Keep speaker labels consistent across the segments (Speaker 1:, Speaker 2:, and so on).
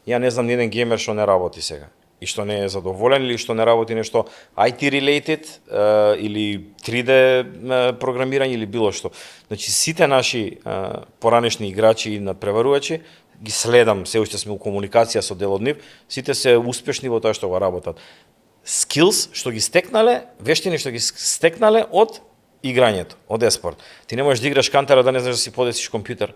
Speaker 1: Ја не знам ни еден геймер што не работи сега и што не е задоволен или што не работи нешто IT related или 3D програмирање или било што. Значи сите наши поранешни играчи и надпреварувачи ги следам, се уште сме у комуникација со дел од нив, сите се успешни во тоа што го работат. Skills што ги стекнале, вештини што ги стекнале од играњето, од еспорт. Ти не можеш да играш кантера да не знаеш да си подесиш компјутер.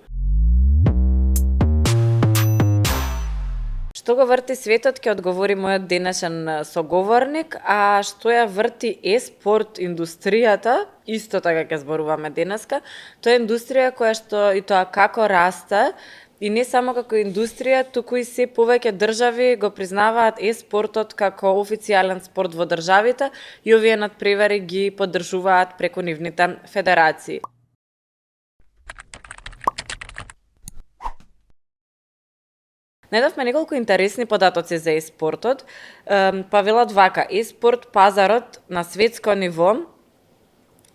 Speaker 2: Што го врти светот, ќе одговори мојот денешен соговорник, а што ја врти еспорт индустријата, исто така ќе зборуваме денеска, тоа е индустрија која што и тоа како расте, и не само како индустрија, туку и се повеќе држави го признаваат еспортот како официјален спорт во државите и овие надпревари ги поддржуваат преку нивните федерации. Најдовме неколку интересни податоци за еспортот. Па велат вака, еспорт пазарот на светско ниво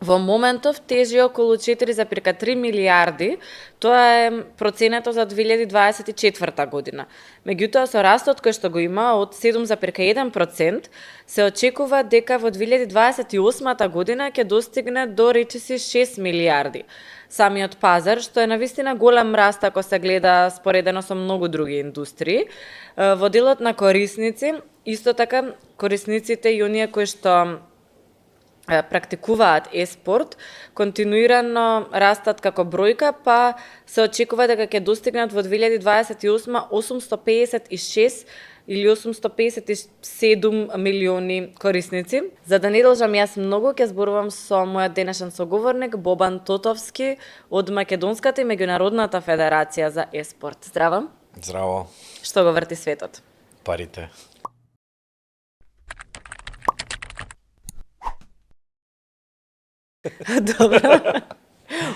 Speaker 2: во моментов тежи околу 4,3 милијарди, тоа е проценето за 2024 година. Меѓутоа, со растот кој што го има од 7,1%, се очекува дека во 2028 година ќе достигне до речиси 6 милијарди. Самиот пазар, што е навистина голем раст ако се гледа споредено со многу други индустрии. Во делот на корисници, исто така, корисниците и оние кои што практикуваат еспорт, континуирано растат како бројка, па се очекува дека ќе достигнат во 2028 856 или 857 милиони корисници. За да не должам јас многу, ќе зборувам со мојот денешен соговорник Бобан Тотовски од Македонската и меѓународната федерација за еспорт. Здраво.
Speaker 1: Здраво.
Speaker 2: Што го врти светот?
Speaker 1: Парите.
Speaker 2: Добро.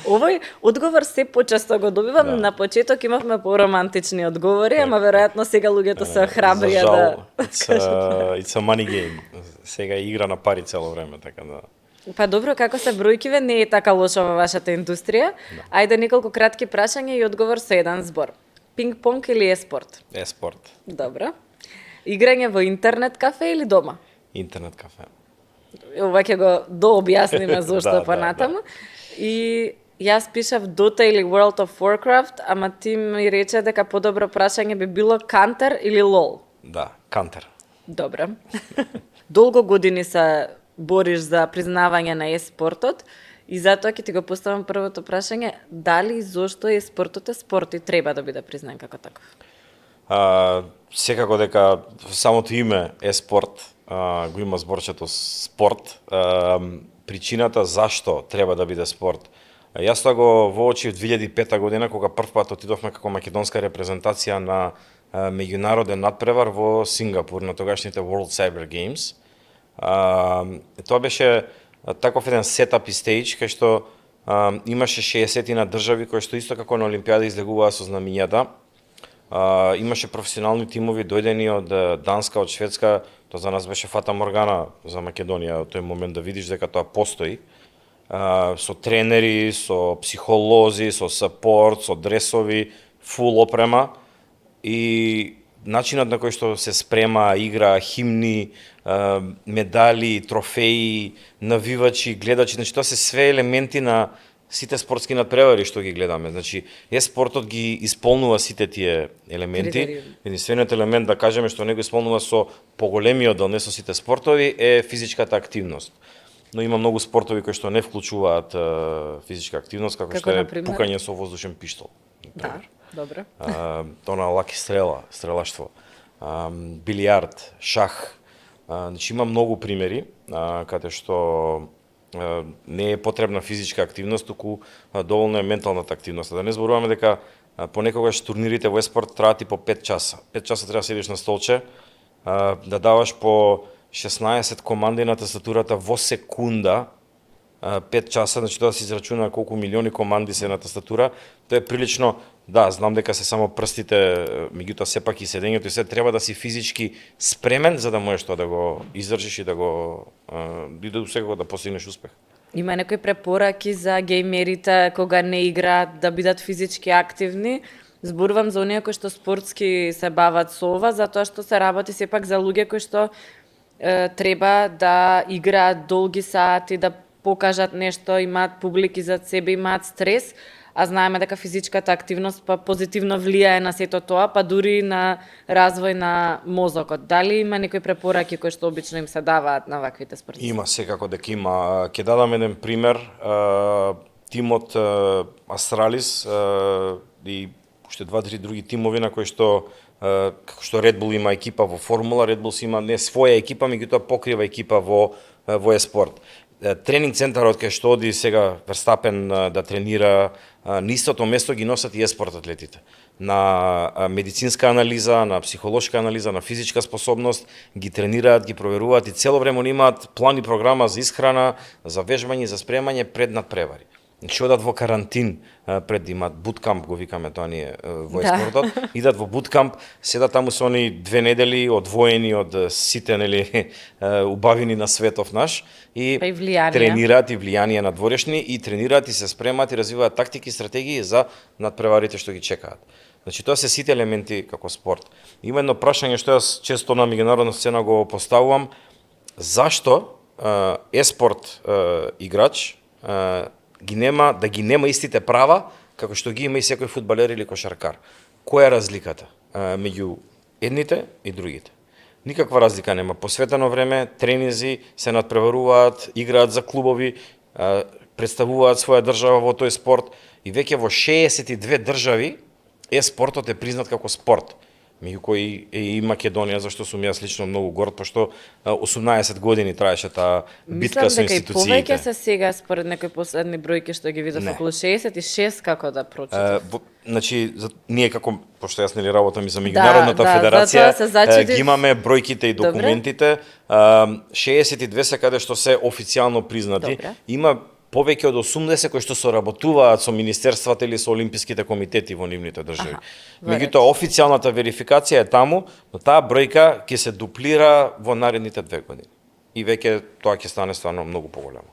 Speaker 2: Овој одговор се почесто го добивам. Да. На почеток имавме поромантични одговори, ама веројатно сега луѓето се храбрија да
Speaker 1: It's a money game. Сега е игра на пари цело време, така да.
Speaker 2: Па добро, како се бројкиве, не е така лошо во вашата индустрија. Да. Ајде неколку кратки прашања и одговор со еден збор. Пинг-понг или еспорт?
Speaker 1: Еспорт.
Speaker 2: Добро. Играње во интернет кафе или дома?
Speaker 1: Интернет кафе.
Speaker 2: Ова ќе го дообјасниме зошто понатаму. И јас пишав Dota или World of Warcraft, ама ти ми рече дека подобро прашање би било Counter или LOL.
Speaker 1: Да, Counter.
Speaker 2: Добро. Долго години се бориш за признавање на еспортот и затоа ќе ти го поставам првото прашање, дали и зошто еспортот е спорт и треба да биде признан како таков?
Speaker 1: Секако дека самото име еспорт го има зборчето спорт. Причината зашто треба да биде спорт. Јас тоа го воочив 2005 година, кога првпат отидовме како македонска репрезентација на меѓународен надпревар во Сингапур, на тогашните World Cyber Games. Тоа беше таков еден сетап и стејдж, кај што имаше 60 на држави, кои што исто како на Олимпијада излегуваа со знамињата. Имаше професионални тимови дојдени од Данска, од Шведска. Тоа за нас беше фата моргана за Македонија од тој момент да видиш дека тоа постои. Со тренери, со психолози, со сапорт, со дресови, фул опрема и начинот на кој што се спрема игра, химни, медали, трофеи, навивачи, гледачи, значи тоа се све елементи на сите спортски надпревари што ги гледаме. Значи, еспортот ги исполнува сите тие елементи. Единствениот елемент, да кажеме, што не го исполнува со поголемиот дел, не со сите спортови, е физичката активност. Но има многу спортови кои што не вклучуваат физичка активност, како што е пукање со воздушен пиштол.
Speaker 2: Да, добро.
Speaker 1: Тоа на лаки стрела, стрелаштво, билијард, шах. Значи, има многу примери каде што не е потребна физичка активност, туку доволно е менталната активност. Да не зборуваме дека понекогаш турнирите во еспорт траат и по 5 часа. 5 часа треба да седиш на столче, да даваш по 16 команди на тастатурата во секунда, 5 часа, значи тоа да се израчуна колку милиони команди се на тастатура. Тоа е прилично, да, знам дека се само прстите, меѓутоа сепак и седењето и се треба да си физички спремен за да можеш тоа да го издржиш и да го секако да постигнеш успех.
Speaker 2: Има некои препораки за геймерите кога не играат да бидат физички активни Зборувам за оние кои што спортски се бават со ова, затоа што се работи сепак за луѓе кои што треба да играат долги сати, да покажат нешто, имаат публики зад себе, имаат стрес, а знаеме дека физичката активност па позитивно влијае на сето тоа, па дури на развој на мозокот. Дали има некои препораки кои што обично им се даваат на ваквите спортисти?
Speaker 1: Има, секако дека има. Ќе дадам еден пример. Тимот Астралис и уште 2-3 други тимови на кои што како што Red Bull има екипа во формула, Red Bull има не своја екипа, меѓутоа покрива екипа во еспорт. Тренинг центарот кај што оди сега Верстапен да тренира, на истото место ги носат и еспорт атлетите. На медицинска анализа, на психолошка анализа, на физичка способност, ги тренираат, ги проверуваат и цело време они имаат план и програма за исхрана, за вежбање, за спремање пред надпревари. Значи одат во карантин пред да имаат буткамп, го викаме тоа ние во еспортот, идат во буткамп, седат таму со они 2 недели одвоени од сите нели убавини на светов наш и тренираат и влијание на дворешни и тренираат и се спремаат и развиваат тактики и стратегии за надпреварите што ги чекаат. Значи тоа се сите елементи како спорт. Има едно прашање што јас често на меѓународна сцена го поставувам: зашто еспорт играч ги нема истите права како што ги има и секој фудбалер или кошаркар? Која е разликата меѓу едните и другите? Никаква разлика нема. Посветено време, тренинзи, се надпреваруваат, играат за клубови, представуваат своја држава во тој спорт и веќе во 62 држави спортот е признат како спорт. Меѓу кои е и Македонија, зашто сум јас лично многу горд, пошто 18 години траеше таа битка со институциите.
Speaker 2: Мислам дека и повеќе се сега, според некои последни бројки што ги видов, околу 66, како да прочитав.
Speaker 1: Значи, ние како, пошто јас нели работам и за меѓународната федерација, ги имаме бројките и документите. 62 се каде што се официјално признати.
Speaker 2: Добре.
Speaker 1: Има повеќе од 80 кои што соработуваат со министерствата или со олимписките комитети во нивните држави. Меѓутоа официјалната верификација е таму, но таа бројка ќе се дуплира во наредните 2 години. И веќе тоа ќе стане стварно многу поголемо.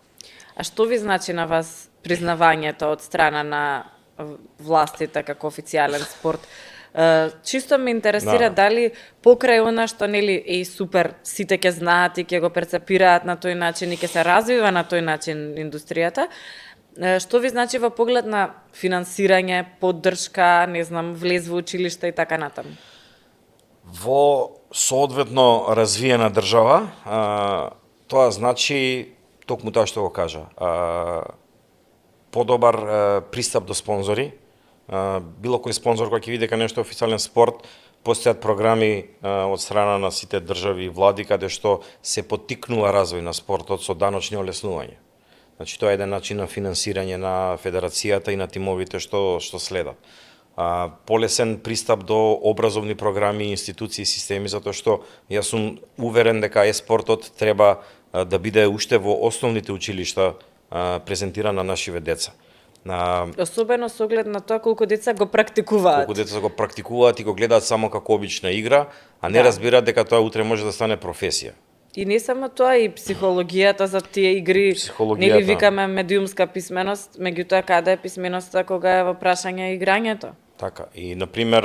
Speaker 2: А што ви значи на вас признавањето од страна на властите како официјален спорт? Чисто ме интересира дали покрај она што нели супер, сите ќе знаат и ќе го перцепираат на тој начин и ќе се развива на тој начин индустријата. Што ви значи во поглед на финансирање, поддршка, не знам, влез во училиште и така натаму?
Speaker 1: Во соодветно развиена држава, тоа значи токму тоа што го кажа. Подобар пристап до спонзори. Било кој спонзор кој ќе види дека нешто е официјален спорт, постојат програми од страна на сите држави и влади каде што се поттикнува развој на спортот со даночни олеснувања. Значи тоа е еден начин на финансирање на федерацијата и на тимовите што следат. Полесен пристап до образовни програми, институции и системи, затоа што јас сум уверен дека спортот треба да биде уште во основните училишта презентиран на нашиве деца.
Speaker 2: Особено со оглед на тоа колку деца го практикуваат.
Speaker 1: Колку деца го практикуваат и го гледаат само како обична игра, а не разбираат дека тоа утре може да стане професија.
Speaker 2: И не само тоа, и психологијата за тие игри, нели викаме медиумска писменост, меѓутоа каде е писменоста кога е во прашање играњето?
Speaker 1: Така, и например,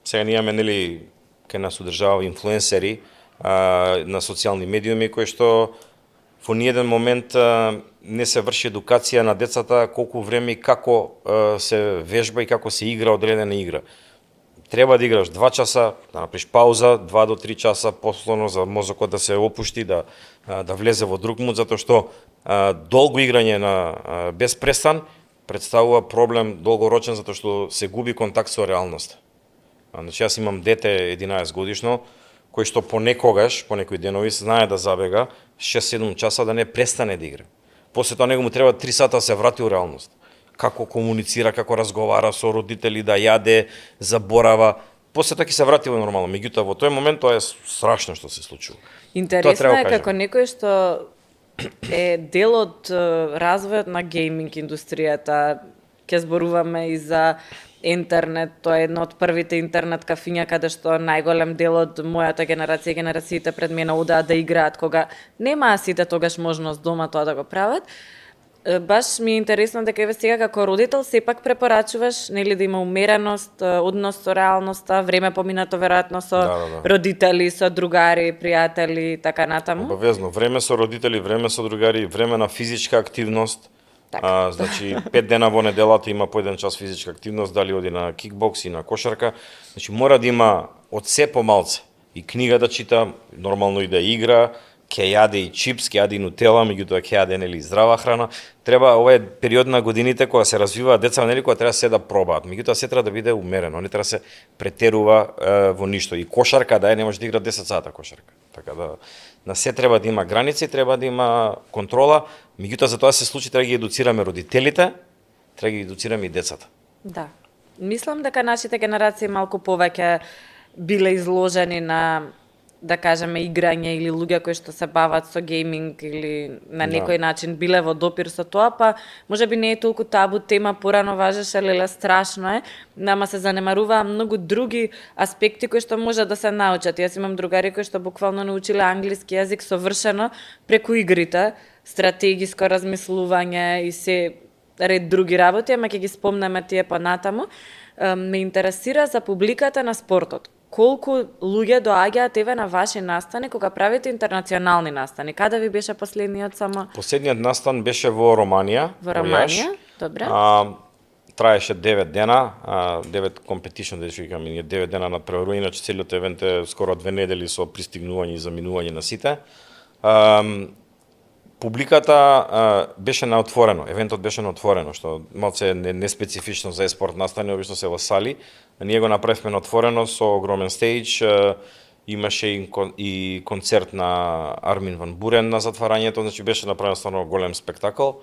Speaker 1: сега ние имаме нели кај нас одржава инфлуенсери на социјални медиуми кои што во ниеден момент не се врши едукација на децата колку време и како се вежба и како се игра одредена игра. Треба да играш 2 часа, да направиш пауза, 2 до 3 часа послано за мозокот да се опушти, да влезе во друг муд, затоа што долго играње на без престан представува проблем долгорочен затоа што се губи контакт со реалноста. Значи јас имам дете 11 годишно кој што понекогаш, по некои денови знае да забега 6-7 часа да не престане да игра. После тоа него му треба 3 сата да се врати у реалност. Како комуницира, како разговара со родители, да јаде, заборава. После тоа ќе се врати во нормално. Меѓутоа во тој момент тоа е страшно што се случува.
Speaker 2: Интересно е како некој што е дел од развојот на гейминг индустријата. Ќе зборуваме и за интернет, тоа е едно од првите интернет кафиња каде што најголем дел од мојата генерација и генерациите пред мене одеа да играат кога немаа сите тогаш можност дома тоа да го прават. Баш ми е интересно дека еве сега како родител сепак препорачуваш нели да има умереност, однос со реалноста, време поминато веројатно со
Speaker 1: Да.
Speaker 2: родители, со другари, пријатели и така натаму.
Speaker 1: Обавезно, време со родители, време со другари, време на физичка активност.
Speaker 2: Така.
Speaker 1: Значи 5 дена во неделата има по 1 час физичка активност, дали оди на кикбокс и на кошарка. Значи мора да има од се помалце. И книга да чита, нормално и да игра, ќе јаде и чипс, ќе јаде и нутела, меѓутоа ќе јаде нели здрава храна. Треба ова е период на годините кога се развиваат деца, нели кога треба се да пробаат. Меѓутоа се треба да биде умерено, не треба да се претерува во ништо. И кошарка да не може да игра 10 сата кошарка. Така да на се треба да има граници, треба да има контрола. Меѓутоа за тоа се случи треба да ги едуцираме родителите, треба да ги едуцираме и децата.
Speaker 2: Да. Мислам дека нашите генерации малку повеќе биле изложени на, да кажеме, играње или луѓе кои што се бават со гейминг или на некој начин биле во допир со тоа, па можеби не е толку табу тема, порано важеше, леле страшно е, нама се занемаруваа многу други аспекти кои што може да се научат. Јас имам другари кои што буквално научиле англиски јазик совршено преку игрите, стратегиско размислување и се ред други работи, ама ќе ги спомнеме тие понатаму. Ме интересира за публиката на спортот. Колку луѓе доаѓаат еве на ваши настани кога правите интернационални настани? Каде ви беше последниот само?
Speaker 1: Последниот настан беше во Романија.
Speaker 2: Во Романија, добре.
Speaker 1: Траеше 9 дена, 9 competition, да кажам, 9 дена на преварување, иначе целиот евент е скоро 2 недели со пристигнување и заминување на сите. Публиката беше на отворено, евентот беше на отворено, што малце неспецифично за еспорт настани, обично се во сали. Ние го направивме на отворено со огромен стејдж, имаше и концерт на Армин ван Бурен на затварањето, значи беше направен стварно голем спектакл.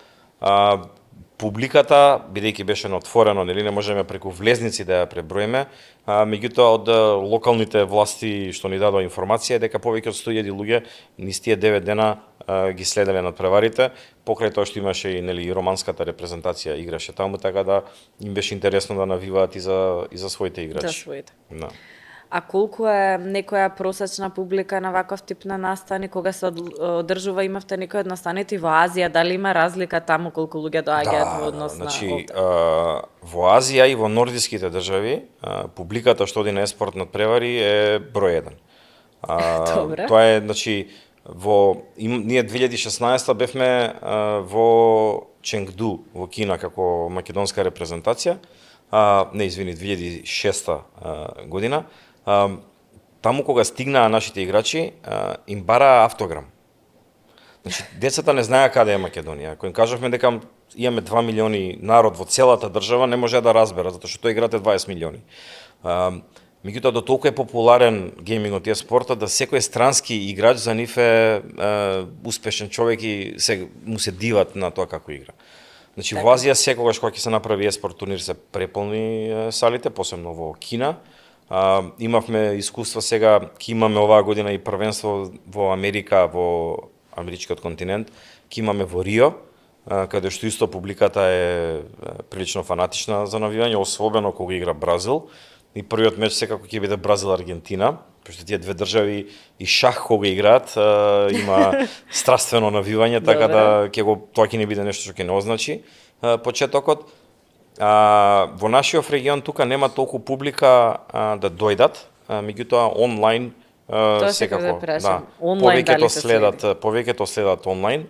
Speaker 1: Публиката, бидејќи беше на отворено, нели не можеме преку влезници да ја преброиме, меѓутоа од локалните власти што ни дадоа информација дека повеќе од 100.000 луѓе низ тие 9 дена ги следеле надпреварите, покрај тоа што имаше и нели и романската репрезентација играше таму, така да им беше интересно да навиваат и за своите играчи.
Speaker 2: За своите.
Speaker 1: Да.
Speaker 2: А колку е некоја просечна публика на ваков тип на настани, кога се одржува, имавте некој од настаните во Азија, дали има разлика таму колку луѓе доаѓаат во однос на
Speaker 1: значи, во Азија и во нордиските држави, публиката што оди на еспорт надпревари е број 1.
Speaker 2: Добре.
Speaker 1: Тоа е, значи, ние 2016 бевме во Ченгду, во Кина, како македонска репрезентација, не, извини, 2006 година. Таму кога стигнаа нашите играчи, им бараа автограм. Значи, децата не знаеа каде е Македонија. Кога им кажавме дека имаме 2 милиони народ во целата држава, не можеа да разберат, затоа што тој играте 20 милиони. Меѓутоа, до толку е популарен геймингот и спортот, да секој странски играч за нив е успешен човек и му се диват на тоа како игра. Значи, во Азија секогаш кога ќе се направи еспорт турнир се преполни салите, посебно во Кина. Имавме искуства сега, ќе имаме оваа година и првенство во Америка, во америчкиот континент, ќе имаме во Рио, каде што исто публиката е прилично фанатична за навивање, особено кога игра Бразил. И првиот меч секако ќе биде Бразил-Аргентина, пошто тие две држави и шах кога играат, има страствено навивање, така да тоа ќе не биде нешто што ќе не означи почетокот. Во нашиот регион тука нема толку публика да дојдат, меѓутоа онлайн секако, да, повеќето следат онлайн.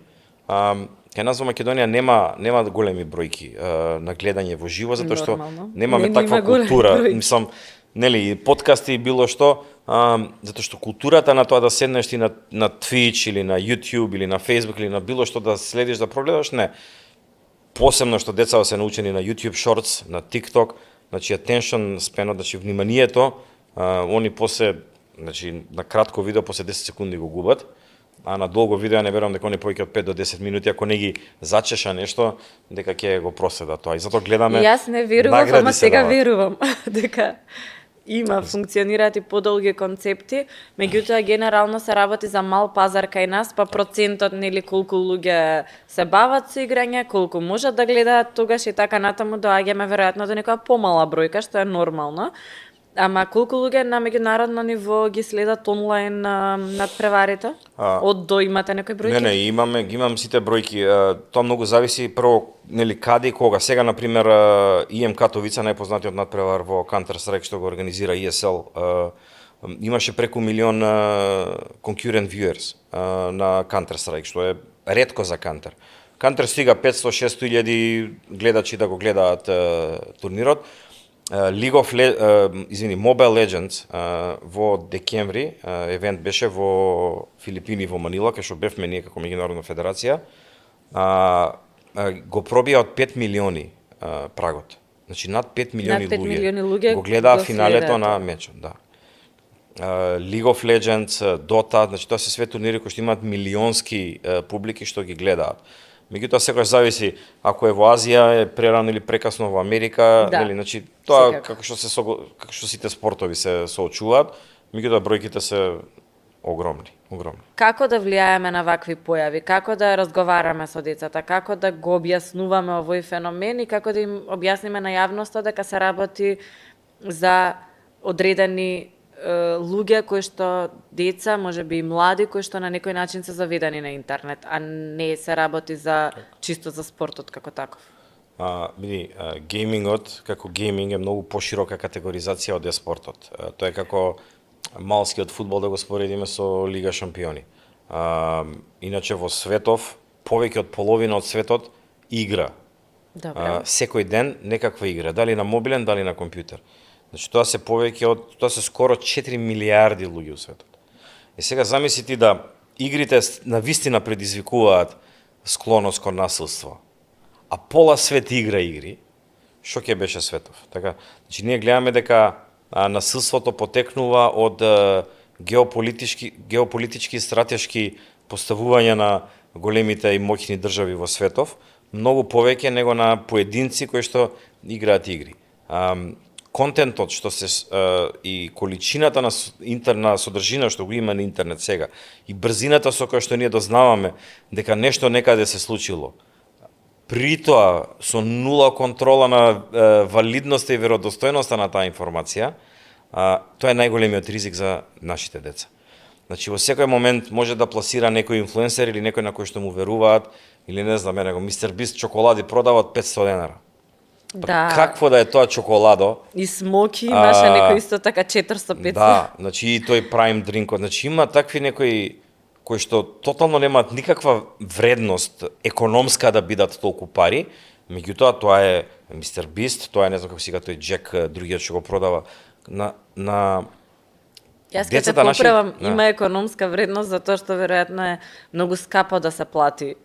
Speaker 1: Кај нас во Македонија нема големи бројки на гледање во живо, затоа што немаме таква култура. Мислам, нели, подкасти и било што, затоа што културата на тоа да седнеш ти на Twitch или на YouTube или на Facebook или на било што да следиш, да прогледаш, не. Посебно што децата се научени на YouTube Shorts, на TikTok, значи attention span, значи вниманието, они после, значи на кратко видео после 10 секунди го губат. А на долго видео не верувам дека они повеќе од 5 до 10 минути, ако не ги зачеша нешто, дека ќе го проследа тоа. И затоа гледаме.
Speaker 2: Јас не верувам, ама сега верувам дека има, функционираат и подолги концепти, меѓутоа генерално се работи за мал пазар кај нас, па процентот нели колку луѓе се бават со играње, колку можат да гледаат тогаш и така натаму доаѓаме веројатно до некоја помала бројка, што е нормално. Ама колку луѓе на меѓународно ниво ги следат онлайн надпреварите? Од до имате некои бројки?
Speaker 1: Не, имам сите бројки. Тоа многу зависи прво нели каде и кога. Сега на пример ИМ Катовица, најпознатиот надпревар во Counter Strike што го организира ESL, имаше преку милион concurrent viewers на Counter Strike, што е ретко за Counter. Counter стига 500-600 илјади гледачи да го гледаат турнирот. Mobile Legends во декември евент беше во Филипини, во Манила, кај што бевме ние како меѓународна федерација, го пробија од 5 милиони прагот. Значи над 5 милиони луѓе го гледаа финалето на мечот, да. League of Legends, Dota, значи тоа се све турнири кои што имаат милионски публики што ги гледаат. Меѓутоа секогаш зависи, ако е во Азија, е прерано или прекасно во Америка, нели, значи тоа како што сите спортови се соочуваат, меѓутоа бројките се огромни.
Speaker 2: Како да влијаеме на вакви појави? Како да разговараме со децата? Како да го објаснуваме овој феномен и како да им објасниме на јавноста дека се работи за одредени луѓе кои што деца, можеби и млади, кои што на некој начин се заведени на интернет, а не се работи за чисто за спортот како таков.
Speaker 1: Геймингот како гейминг е многу поширока категоризација од спортот. Тоа е како малскиот фудбал да го споредиме со Лига шампиони. Иначе во светов повеќе од половина од светот игра. Секој ден некаква игра, дали на мобилен, дали на компјутер. Значи тоа се скоро 4 милиарди луѓе у светот. И сега замисли ти да игрите навистина предизвикуваат склоност кон насилство, а пола свет игра игри, што ќе беше светов. Така, значи ние гледаме дека насилството потекнува од геополитички и стратешки поставувања на големите и моќни држави во светов, многу повеќе него на поединци кои што играат игри. Контентот што се и количината на содржина што го има на интернет сега и брзината со која што ние дознаваме дека нешто некаде се случило, при тоа со нула контрола на валидноста и веродостојноста на таа информација, тоа е најголемиот ризик за нашите деца. Значи во секој момент може да пласира некој инфлуенсер или некој на кој што му веруваат, или не знам, него Мистер Бист чоколади продават 500 денара.
Speaker 2: Да.
Speaker 1: Какво да е тоа чоколадо?
Speaker 2: И смоки имаше некој исто така 400-500.
Speaker 1: Да, значи и тој прайм дринкот. Значи има такви некои кои што тотално немаат никаква вредност економска да бидат толку пари, меѓутоа тоа е Мистер Бист, тоа е не знам како сега тој Джек, другиот што го продава на
Speaker 2: Јас ќе те поправам, има економска вредност затоа што веројатно е многу скапо да се плати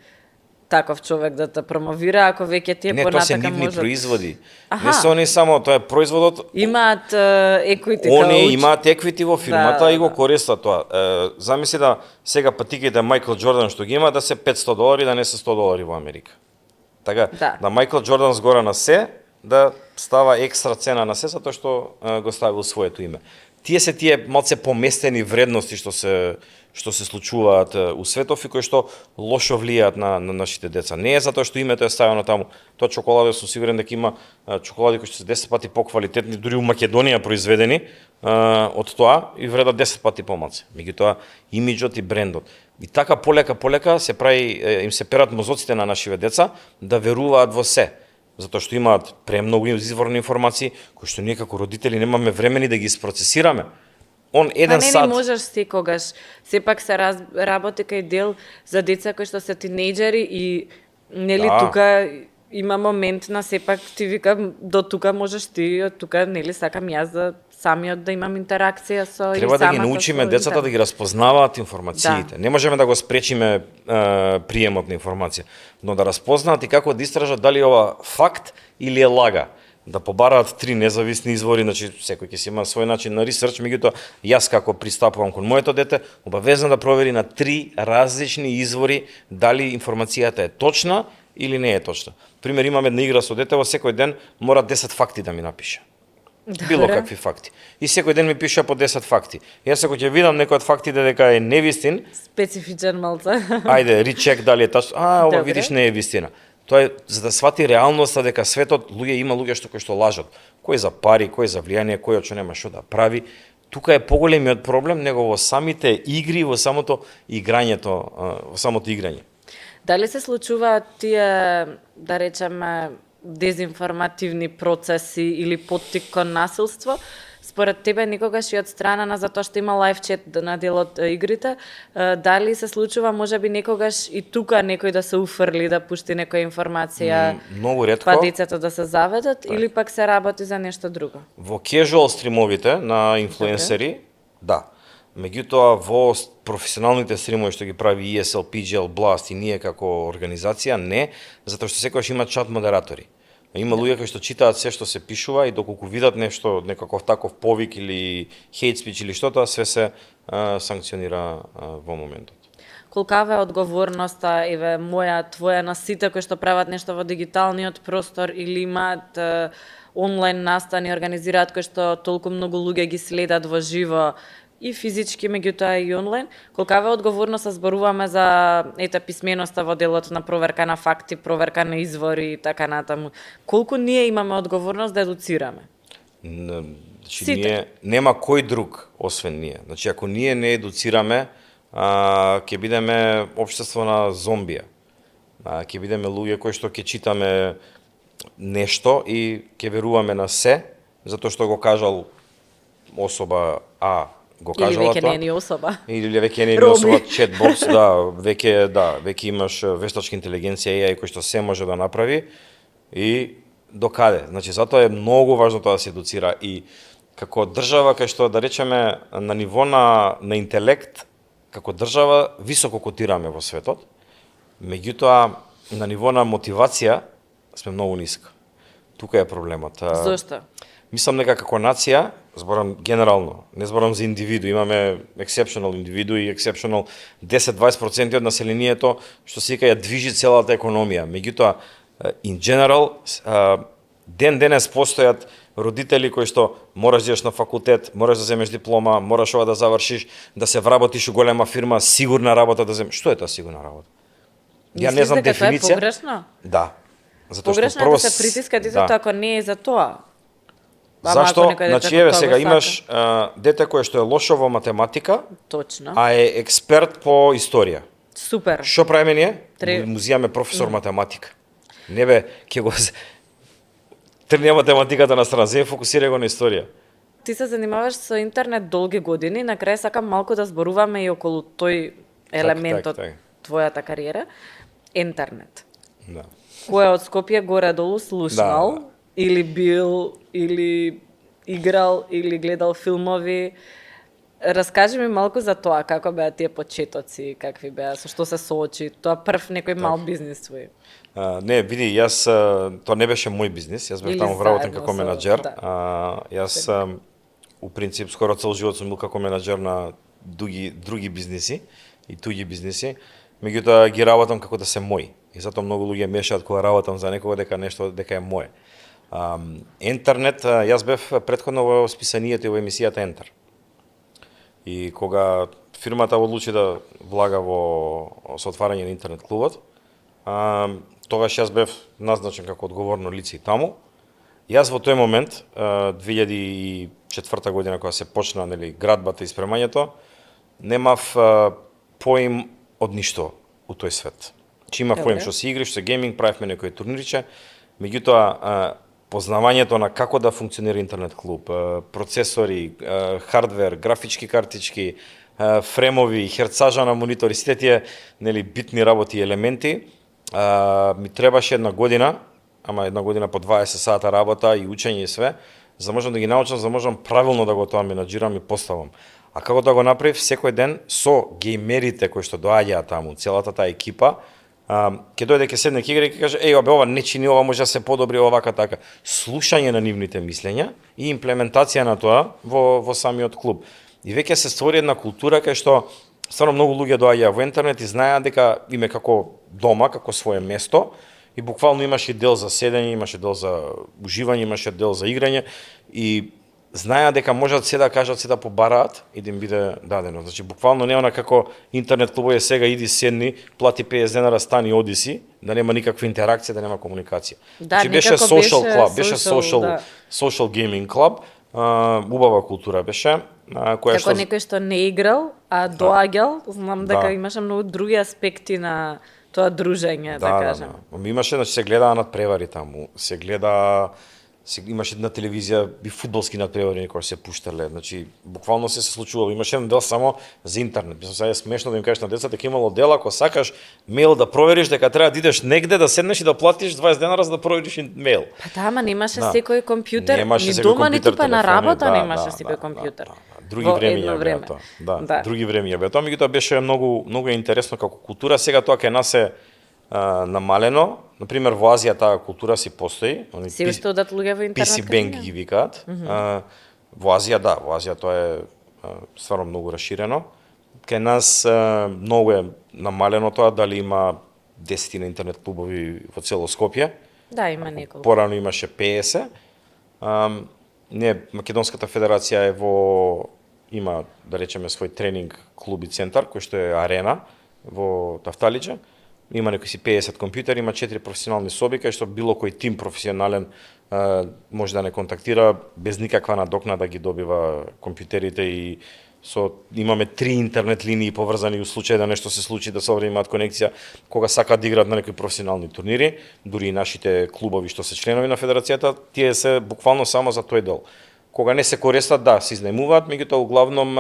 Speaker 2: таков човек да те промовира, ако веќе тие понатака можат...
Speaker 1: Не, тоа се нивни производи. Не се они само, тоа е производот...
Speaker 2: Имаат еквити.
Speaker 1: Они имаат еквити во фирмата и го користат тоа. Замисли да сега патиките Майкл Джордан што ги има да се $500, да не се $100 во Америка. Така, да Майкл Джордан згора на се, да става екстра цена на се, затоа што го ставил своето име. Тие малце поместени вредности што се случуваат у светов и кои што лошо влијаат на нашите деца. Не е затоа што името е ставено таму. Тоа чоколаде сум сигурен дека има чоколади кои што се 10 пати поквалитетни, дури у Македонија произведени од тоа и вредат 10 пати помалку. Меѓутоа имиџот и брендот. И така полека се прави, им се перат мозоците на нашиве деца да веруваат во се. Затоа што имаат премногу изворни информации кои што ние како родители немаме времени да ги процесираме. Он еден сат...
Speaker 2: не можеш секогаш. Сепак се работи кај дел за деца кои што се тинејџери и нели тука има момент на сепак ти викам до тука можеш ти, од тука нели сакам јас да самиот да имам интеракција со и
Speaker 1: треба да ги научиме децата да ги разпознаваат информациите. Не можеме да го спречиме приемот на информација, но да разпознаат и како да истражат дали ова факт или е лага. Да побараат 3 независни извори, значи секој ќе си има свој начин на ресерч, меѓутоа јас како пристапувам кон моето дете, обавезно да провери на 3 различни извори дали информацијата е точна или не е точна. Пример, имам една игра со дете, во секој ден мора 10 факти да ми напише. Било какви факти. И секој ден ми пише по 10 факти. Јас ако ќе видам некој од фактите дека е невистин,
Speaker 2: специфичен малце.
Speaker 1: Ајде, речек дали е тачно. Ова видиш не е вистина. Тоа е за да свати реалноста дека светот има луѓе што лажат. кој за пари, кој за влијание, кој очо нема што да прави. Тука е поголемиот проблем него во самите игри, во самото играњето, во самото играње.
Speaker 2: Дали се случуваат тие, да речеме, дезинформативни процеси или поттик кон насилство? Според тебе никогаш и од страна на затоа што има лайв чет на дел од игрите, дали се случува можеби некогаш и тука некој да се уфрли, да пушти некоја информација,
Speaker 1: Многу ретко.
Speaker 2: па децата да се заведат, или пак се работи за нешто друго?
Speaker 1: Во casual стримовите на инфлуенсери, да. Меѓутоа, во професионалните стримови што ги прави ESL, PGL, Blast и ние како организација, не, затоа што секогаш има чат модератори. Има луѓе кои што читаат се што се пишува и доколку видат нешто, некаков таков повик или хейт спич или што, тоа све се санкционира во моментот.
Speaker 2: Колкава е одговорноста, еве, моја, твоја, на сите кои што прават нешто во дигиталниот простор или имаат онлайн настани, организираат кои што толку многу луѓе ги следат во живо и физички, меѓутоа и онлайн, колкава е одговорност зборуваме за писменоста во делот на проверка на факти, проверка на извори и така натаму. Колку ние имаме одговорност да едуцираме?
Speaker 1: Значи,
Speaker 2: Сите.
Speaker 1: ние нема кој друг освен ние. Значи, ако ние не едуцираме, ќе бидеме општество на зомбија. Ќе бидеме луѓе кои што ќе читаме нешто и ќе веруваме на се, затоа што го кажал особа А, го
Speaker 2: Или
Speaker 1: кажала
Speaker 2: веќе
Speaker 1: тоа.
Speaker 2: не е ни особа.
Speaker 1: Или веќе не е ни
Speaker 2: Роби.
Speaker 1: особа четбокс, веќе имаш вештачка интелигенција AI кој што се може да направи и до каде. Значи затоа е многу важно тоа да се едуцира и како држава кај што да речеме на ниво на интелект, како држава високо котираме во светот. Меѓутоа на ниво на мотивација сме многу ниска. Тука е проблемот.
Speaker 2: Зошто?
Speaker 1: Мислам дека како нација, зборам генерално, не зборам за индивиду, имаме exceptional индивиду и exceptional 10-20% од населението што се вика ја движи целата економија. Меѓутоа, in general, ден денес постојат родители кои што мораш да идеш на факултет, мораш да земеш диплома, мораш ова да завршиш, да се вработиш у голема фирма, сигурна работа да земеш. Што е тоа сигурна работа? Ја не знам
Speaker 2: Мислиш дека тоа е
Speaker 1: дефиниција.
Speaker 2: погрешно?
Speaker 1: Да. Затоа што
Speaker 2: Погрешно е
Speaker 1: прво
Speaker 2: да се притиска детето ако не е за тоа.
Speaker 1: Зашто?
Speaker 2: ако некој дете
Speaker 1: Значи, еве
Speaker 2: тоа
Speaker 1: сега
Speaker 2: го
Speaker 1: имаш дете кое што е лошо во математика,
Speaker 2: Точно.
Speaker 1: а е експерт по историја.
Speaker 2: Супер.
Speaker 1: Што правиме ние?
Speaker 2: Тре-
Speaker 1: Му зимаме професор математика. Не бе, ќе го трне математиката на страна, се фокусира го на историја.
Speaker 2: Ти се занимаваш со интернет долги години, на крај сакам малку да зборуваме и околу тој елемент од
Speaker 1: так.
Speaker 2: твојата кариера. Интернет.
Speaker 1: Да.
Speaker 2: Кој од Скопје горе-долу слушнал,
Speaker 1: Да.
Speaker 2: или бил, или играл, или гледал филмови. Раскажи ми малку за тоа, како беа тие почетоци, какви беа, со што се соочи, тоа прв некој мал бизнис твој.
Speaker 1: Не, види, јас тоа не беше мој бизнис, јас бев
Speaker 2: Или
Speaker 1: таму вработен
Speaker 2: заедно
Speaker 1: како
Speaker 2: со-
Speaker 1: менаџер.
Speaker 2: да.
Speaker 1: Јас у принцип скоро цел живот сум бил како менаџер на други бизниси и туѓи бизниси, меѓутоа ги работам како да се мои. И затоа многу луѓе мешаат кога работам за некого дека нешто дека е мое. Интернет, јас бев претходно во списанието и во емисијата Ентер. И кога фирмата одлучи да влага со отварање на интернет клубот, тогаш јас бев назначен како одговорно лице и таму. Јас во тој момент, 2004 година кога се почна градбата и спремањето, немав поим од ништо у тој свет. Чи имав поим
Speaker 2: Добре.
Speaker 1: што се игри, што се гейминг, правевме некои турнириче, меѓутоа познавањето на како да функционира интернет клуб, процесори, хардвер, графички картички, фремови, херцажа на монитори, сите тие битни работи и елементи, ми требаше една година по 20 сата работа и учење и све, за да можам да ги научам, за да можам правилно да го тоа менаџирам и поставам. А како да го направив секој ден со геймерите кои што доаѓаат таму, целата таа екипа, ќе дојде ќе седне ќе игра и ќе каже еј ова не чини, ова може да се подобри овака така. Слушање на нивните мислења и имплементација на тоа во самиот клуб. И веќе се створи една култура кај што стварно многу луѓе доаѓаа во интернет и знаеа дека им е како дома, како свое место и буквално имаше дел за седење, имаше дел за уживање, имаше дел за играње и знаеа дека можат се да кажат, се да побараат и да им биде дадено. Значи буквално не она како интернет клубови сега иди седни, плати 50 денара, стани оди си, да нема никаква интеракција, да нема комуникација.
Speaker 2: Да,
Speaker 1: Значи беше
Speaker 2: некако
Speaker 1: social
Speaker 2: беше
Speaker 1: club, беше
Speaker 2: social, да.
Speaker 1: social gaming club, убава култура беше, која
Speaker 2: Како некој што не играл, а доаѓал, знам дека
Speaker 1: Да.
Speaker 2: имаше многу други аспекти на тоа дружење, да кажем.
Speaker 1: Да. Имаше, значи, се гледаа надпревари таму, имаше на телевизија и фудбалски надпревари кои се пуштале, значи буквално се случувало. Имаше еден дел само за интернет. Мислам сега е смешно да им кажеш на децата дека имало дел ако сакаш мејл да провериш дека треба да идеш негде да седнеш и да платиш 20 денара за да провериш мејл.
Speaker 2: Па да, ама немаше
Speaker 1: Да.
Speaker 2: секој компјутер,
Speaker 1: Немаше
Speaker 2: ни
Speaker 1: секој
Speaker 2: дома, ниту
Speaker 1: компјутер,
Speaker 2: па на
Speaker 1: телефони,
Speaker 2: работа
Speaker 1: да,
Speaker 2: немаше
Speaker 1: да,
Speaker 2: секој
Speaker 1: да,
Speaker 2: компјутер.
Speaker 1: Други
Speaker 2: Во
Speaker 1: време
Speaker 2: едно
Speaker 1: ја
Speaker 2: време.
Speaker 1: беа тоа. Да,
Speaker 2: Да.
Speaker 1: други време ја беа тоа, меѓутоа беше многу интересно како култура. Сега тоа кај нас е намалено. Например, во Азија таа култура си постои.
Speaker 2: Се уште одат луѓе во интернет.
Speaker 1: PC Bank ги викаат. Во Азија да, во Азија тоа е стварно многу раширено. Кај нас многу е намалено тоа, дали има 10 на интернет клубови во цело Скопје.
Speaker 2: Да, има неколку.
Speaker 1: Порано имаше 50. Македонската федерација има, да речеме, свој тренинг клуб и центар, кој што е арена во Тафталиџа. Има некои си 50 компјутери, има 4 професионални соби, кај што било кој тим професионален може да не контактира без никаква надокнада ги добива компјутерите и имаме 3 интернет линии поврзани у случај да нешто се случи, да собрани имаат конекција кога сакаат да играат на некои професионални турнири, дури и нашите клубови што се членови на федерацијата, тие се буквално само за тој дел. Кога не се користат, да, се изнајмуваат, меѓутоа углавном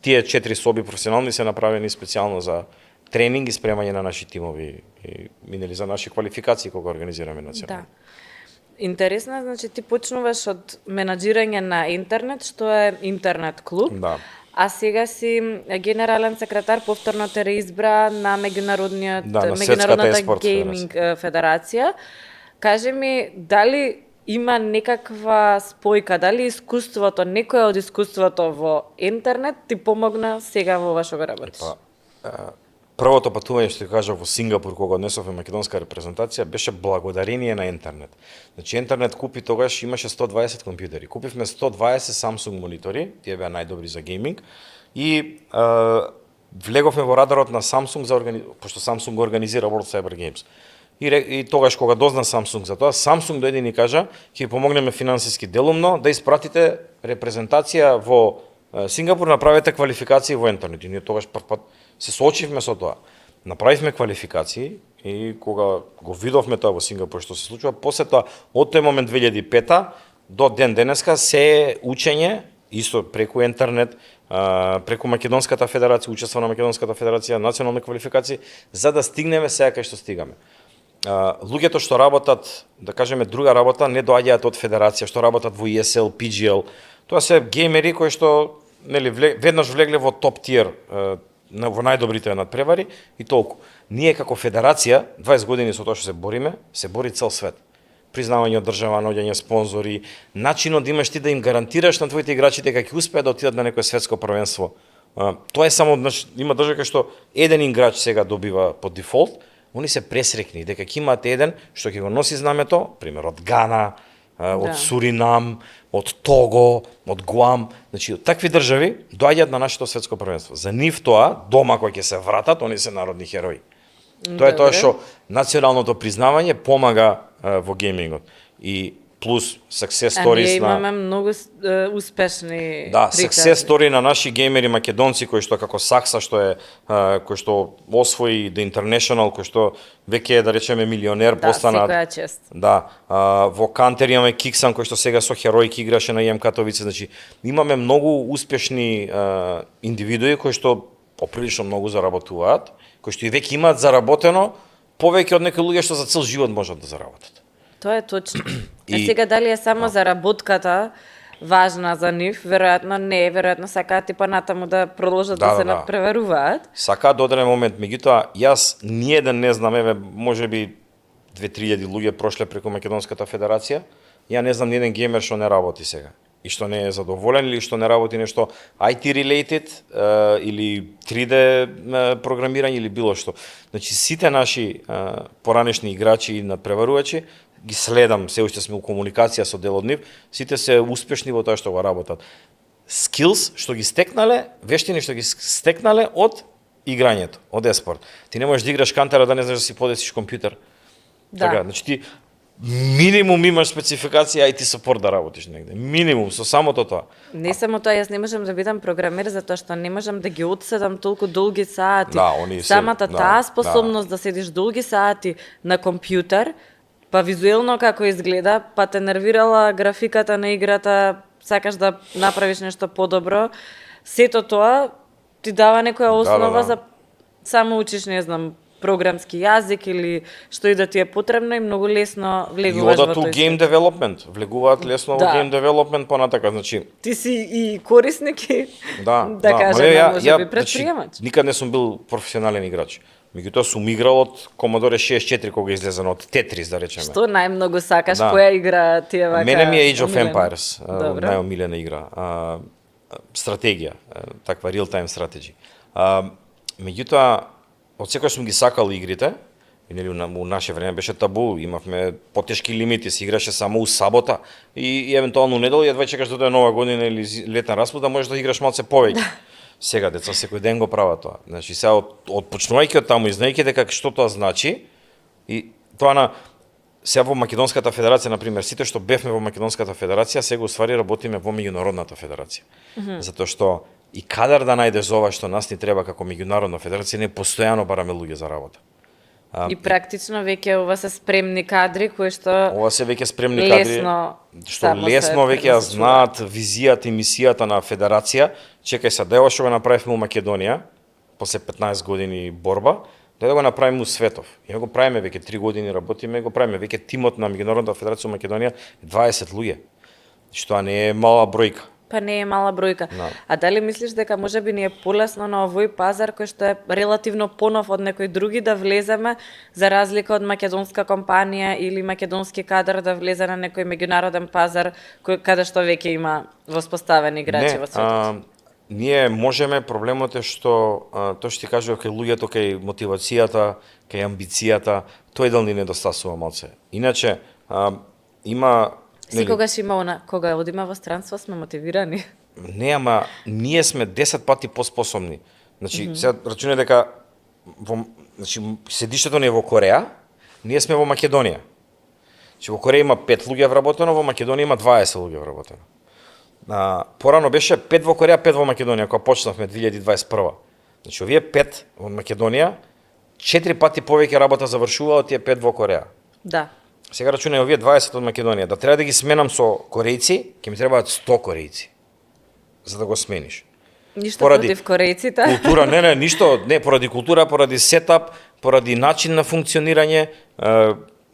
Speaker 1: тие 4 соби професионални се направени специјално за тренинг и спремање на наши тимови и минали за наши квалификации кога организираме национално.
Speaker 2: Да. Интересно е, значи ти почнуваш од менаџирање на интернет, што е интернет клуб.
Speaker 1: Да.
Speaker 2: А сега си генерален секретар, повторно те реизбра на
Speaker 1: на
Speaker 2: меѓународната
Speaker 1: Светската еспорт
Speaker 2: гейминг федерација. Кажи ми, дали има некаква спојка, дали искуството, некој од искуството во интернет ти помогна сега во вашето работиш?
Speaker 1: Првото патување што ти кажав во Сингапур кога однесовме македонска репрезентација беше благодарение на интернет. Значи интернет купи тогаш имаше 120 компјутери. Купивме 120 Samsung монитори, тие беа најдобри за гейминг и влеговме во радарот на Samsung пошто Samsung го организира World Cyber Games. И тогаш кога дозна Samsung за тоа, Samsung дојде и ни кажа ќе ви помогнеме финансиски делумно да испратите репрезентација во Сингапур, направете квалификации во интернет. И ние тогаш прв пат се соочивме со тоа. Направивме квалификации и кога го видовме тоа во Сингапур што се случува, после тоа од тој момент 2005 до ден денеска се е учење исто преку интернет, преку Македонската федерација, учество на Македонската федерација, национални квалификации за да стигнеме сега кај што стигаме. Луѓето што работат, да кажеме друга работа, не доаѓаат од федерација, што работат во ESL, PGL. Тоа се геймери кои што веднаш влегле во топ тиер во најдобрите надпревари и толку. Ние како федерација 20 години со тоа што се бори цел свет. Признавање од држава, наоѓање спонзори, начинот да имаш ти да им гарантираш на твоите играчи дека ќе успеат да отидат на некое светско првенство. Тоа е само, има држави кај што еден играч сега добива по дефолт, они се пресрекни дека ќе имаат еден што ќе го носи знамето, пример од Гана, од Суринам, од Того, од Гуам, значи од такви држави доаѓаат на нашето светско првенство. За нив тоа, дома кога ќе се вратат, они се народни херои. Тоа е тоа што националното признавање помага во геймингот. И плюс success stories
Speaker 2: ние имаме многу успешни
Speaker 1: да, success story на наши геймери македонци кои што како Сакса што е кој што освои The International, кој што веќе е да речеме милионер постана.
Speaker 2: Да, секоја чест.
Speaker 1: Да, во Кантер имаме Киксан кој што сега со Хероик играше на ИМ Катовице, значи имаме многу успешни индивидуи кои што поприлично многу заработуваат, кои што и веќе имаат заработено повеќе од некои луѓе што за цел живот можат да заработат.
Speaker 2: Тоа е точно. И сега дали е само заработката важна за нив, веројатно не, веројатно сакаат и натаму да продолжат да се надпреваруваат.
Speaker 1: Сакаат до одреден момент, меѓутоа јас ниеден не знам, можеби 2-3 луѓе прошле преку Македонската федерација, ја не знам ниеден геймер што не работи сега и што не е задоволен или што не работи нешто IT related или 3D програмирање или било што. Значи сите наши поранешни играчи и надпреварувачи ги следам, се уште сме у комуникација со дел од нив, сите се успешни во тоа што го работат. Skills што ги стекнале, вештини што ги стекнале од играњето, од еспорт. Ти не можеш да играш кантара да не знаеш да си подесиш компјутер.
Speaker 2: Да.
Speaker 1: Така, значи ти минимум имаш спецификација IT support да работиш негде. Минимум со самото тоа.
Speaker 2: Не само тоа, јас не можам да бидам програмер затоа што не можам да ги одседам толку долги сати.
Speaker 1: Да, они се-
Speaker 2: Самата
Speaker 1: да,
Speaker 2: таа способност да седиш долги сати на компјутер, па визуелно како изгледа, па те нервирала графиката на играта, сакаш да направиш нешто подобро, сето тоа ти дава некоја основа
Speaker 1: да.
Speaker 2: за само учиш, не знам, програмски јазик или што и да ти е потребно и многу лесно
Speaker 1: И
Speaker 2: влегуваш во
Speaker 1: одат у
Speaker 2: тој
Speaker 1: game
Speaker 2: свет.
Speaker 1: development, влегуваат лесно во
Speaker 2: Да.
Speaker 1: game development понатака, значи
Speaker 2: Ти си и корисник и
Speaker 1: да,
Speaker 2: кажеме, може би предприемач.
Speaker 1: Значи, никад не сум бил професионален играч. Меѓутоа сум играл од Commodore 64 кога излезено од Tetris да речеме.
Speaker 2: Што најмногу сакаш,
Speaker 1: Да.
Speaker 2: која игра ти е вака?
Speaker 1: Мене ми е Age of
Speaker 2: омилена?
Speaker 1: Empires,
Speaker 2: Добро.
Speaker 1: најомилена игра. Стратегија, таква real time strategy. Меѓутоа, од секој сум ги сакал игрите, и нели у наше време беше табу, имавме потешки лимити, се играше само у сабота и евентуално у недела, едва чекаш да дојде нова година или летен распуст да можеш да играш малце повеќе. Сега деца секој ден го прават тоа. Значи сега почнувајќи од таму и знаејќи дека што тоа значи и тоа на сега во Македонската федерација, например, сите што бевме во Македонската федерација, сега уствари работиме во меѓународната федерација. Затоа што и кадар да најдеш за ова што нас ни треба како меѓународна федерација, не постојано бараме луѓе за работа.
Speaker 2: И практично веќе ова се спремни кадри кои што
Speaker 1: Ова се веќе спремни кадри
Speaker 2: лесно
Speaker 1: што
Speaker 2: само се
Speaker 1: лесно веќе ја
Speaker 2: пренесуваат.
Speaker 1: знаат визијата и мисијата на федерација. Чекај се, дева што го направивме у Македонија, после 15 години борба, да го направиме у светов. Ја го правиме веќе 3 години работиме, го правиме веќе тимот на Меѓународната федерација у Македонија 20 луѓе. Што не е мала бројка.
Speaker 2: Па не е мала бројка.
Speaker 1: Да.
Speaker 2: А дали мислиш дека можеби ни е полесно на овој пазар кој што е релативно понов од некои други да влеземе, за разлика од македонска компанија или македонски кадар да влезе на некој меѓународен пазар каде што веќе има воспоставени играчи во светот?
Speaker 1: Ние можеме, проблемот е што тоа што ти кажував кај луѓето, кај мотивацијата, кај амбицијата, тој дел ни недостасува малце. Иначе има
Speaker 2: Секогаш има она, кога одиме во странство сме мотивирани.
Speaker 1: Не, ама ние сме 10 пати поспособни. Значи, сега рачунај дека значи, седиштето ни е во Кореја, ние сме во Македонија. Значи, во Кореја има 5 луѓе вработено, во Македонија има 20 луѓе вработено. Порано беше 5 во Кореја, 5 во Македонија, кога почнавме 2021. Значи, овие 5 во Македонија, 4 пати повеќе работа завршуваа од тие 5 во Кореја.
Speaker 2: Да.
Speaker 1: Сега рачунај овие 20 од Македонија, да треба да ги сменам со корејци, ќе ми требаат 100 корејци за да го смениш.
Speaker 2: Ништо
Speaker 1: Поради
Speaker 2: против корејците.
Speaker 1: Култура, не, ништо, не, поради култура, поради сетап, поради начин на функционирање,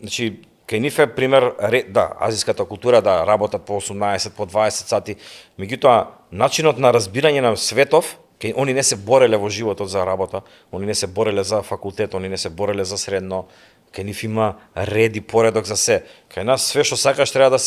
Speaker 1: значи кај нив е пример, да, азијската култура да работат по 18, по 20 сати, меѓутоа начинот на разбирање на светов, кај они не се бореле во животот за работа, они не се бореле за факултет, они не се бореле за средно, кај нив има ред и поредок за се. Кај нас све што сакаш треба да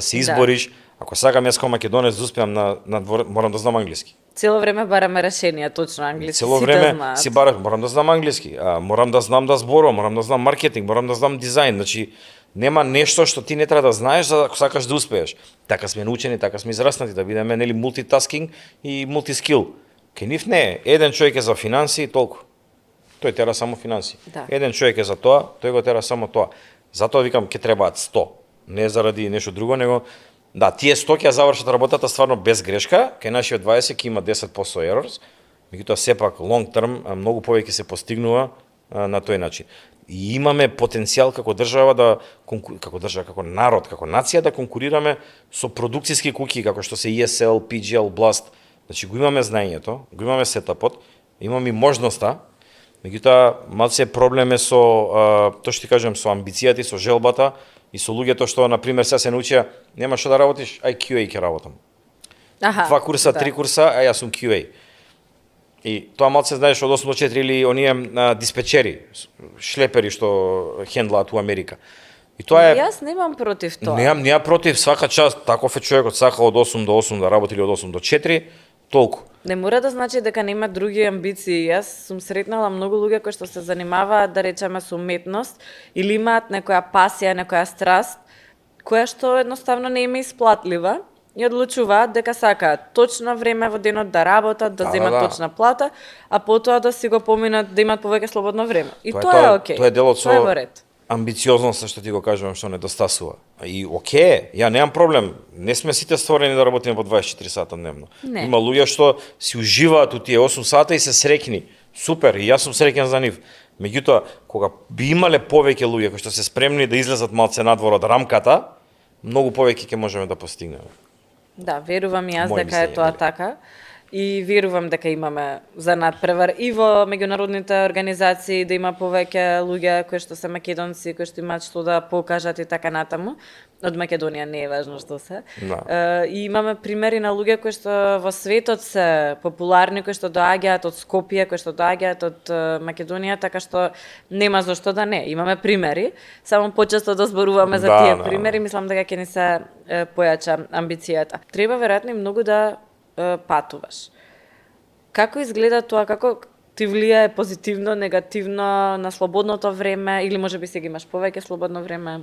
Speaker 1: се избориш. Ако сакам јас како македонец да успеам на двор, морам да знам англиски.
Speaker 2: Цело време бараме решенија точно англиски.
Speaker 1: Цело
Speaker 2: сите
Speaker 1: време
Speaker 2: знаат.
Speaker 1: си барам, морам да знам англиски, морам да знам да зборувам, морам да знам маркетинг, морам да знам дизајн, значи нема нешто што ти не треба да знаеш за ако сакаш да успееш. Така сме научени, така сме израснати да бидеме нели мултитаскинг и мултискил. Кај нив не е, еден човек е за финанси и толку. Тој тера само финанси.
Speaker 2: Да.
Speaker 1: Еден човек е за тоа, тој го тера само тоа. Затоа викам ќе требаат 100. Не заради нешто друго, него да, тие 100 ќе завршат работата стварно без грешка, кај нашиот 20 ќе има 10% errors, меѓутоа сепак long term многу повеќе се постигнува на тој начин. И имаме потенцијал како држава како народ, како нација да конкурираме со продукциски куќи како што се ESL, PGL, Blast. Значи го имаме знаењето, го имаме сетапот, имаме и можноста. Меѓутоа малце проблем е со тоа што ти кажам со амбицијата и со желбата и со луѓето што на пример сега се научија нема што да работиш, ај QA ќе работам.
Speaker 2: Аха,
Speaker 1: 2 курса,
Speaker 2: да.
Speaker 1: 3 курса, а јас сум QA. И тоа малце знаеш од 8 до 4 или оние диспечери, шлепери што хендлаат у Америка. И тоа е
Speaker 2: Јас немам против тоа.
Speaker 1: Неам против, свака част, таков е човекот, сака од 8 до 8 да работи или од 8 до 4, толку.
Speaker 2: Не мора да значи дека нема други амбиции. Јас сум сретнала многу луѓе кои што се занимаваат, да речеме, со уметност или имаат некоја пасија, некоја страст, која што едноставно не им е исплатлива и одлучуваат дека сакаат точно време во денот да работат, да земат точна плата, а потоа да си го поминат, да имат повеќе слободно време. И тоа е окей.
Speaker 1: Тоа е делот
Speaker 2: Тоа е во
Speaker 1: со
Speaker 2: ред.
Speaker 1: амбициозноста што ти го кажувам што недостасува. И окей, ја немам проблем. Не сме сите створени да работиме по 24 сата дневно.
Speaker 2: Не.
Speaker 1: Има луѓе што си уживаат у тие 8 сата и се среќни. Супер, и јас сум среќен за нив. Меѓутоа, кога би имале повеќе луѓе кои што се спремни да излезат малце надвор од рамката, многу повеќе ќе можеме да постигнеме.
Speaker 2: Да, верувам и јас
Speaker 1: Моје
Speaker 2: дека е
Speaker 1: мислење,
Speaker 2: тоа
Speaker 1: нели?
Speaker 2: така. И верувам дека имаме за надпревар и во меѓународните организации да има повеќе луѓе кои што се македонци, кои што имаат што да покажат и така натаму. Од Македонија не е важно што се.
Speaker 1: Да.
Speaker 2: И имаме примери на луѓе кои што во светот се популарни, кои што доаѓаат од Скопје, кои што доаѓаат од Македонија, така што нема зошто да не. Имаме примери, само почесто да зборуваме за
Speaker 1: Да,
Speaker 2: тие
Speaker 1: да.
Speaker 2: примери, мислам дека ќе ни се појача амбицијата. Треба веројатно и многу да патуваш. Како изгледа тоа, како ти влијае позитивно, негативно на слободното време или можеби сега имаш повеќе слободно време?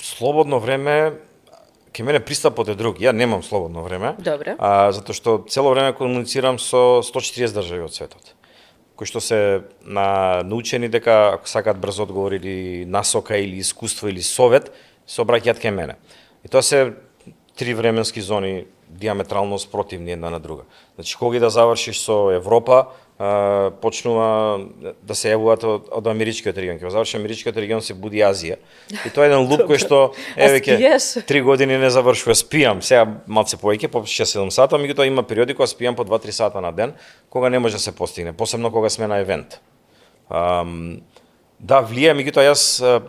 Speaker 1: Слободно време, ке мене пристапот е друг. Ја немам слободно време.
Speaker 2: Добре.
Speaker 1: Затоа што цело време комуницирам со 140 држави од светот, кои што се научени дека ако сакаат брз одговор или насока или искуство или совет, се обраќаат кај мене. И тоа се 3 временски зони диаметрално спротивни една на друга. Значи, кога да завршиш со Европа, почнува да се јавуваат од америчкиот регион. Кога заврши америчкиот регион, се буди Азија. И тоа е еден луп кој што
Speaker 2: спиеш?
Speaker 1: 3 години не завршува, спијам. Сега малце повеќе, по 6-7 сата, меѓутоа има периоди кога спијам по 2-3 сата на ден, кога не може да се постигне, посебно кога сме на евент. Да, влијае, меѓутоа јас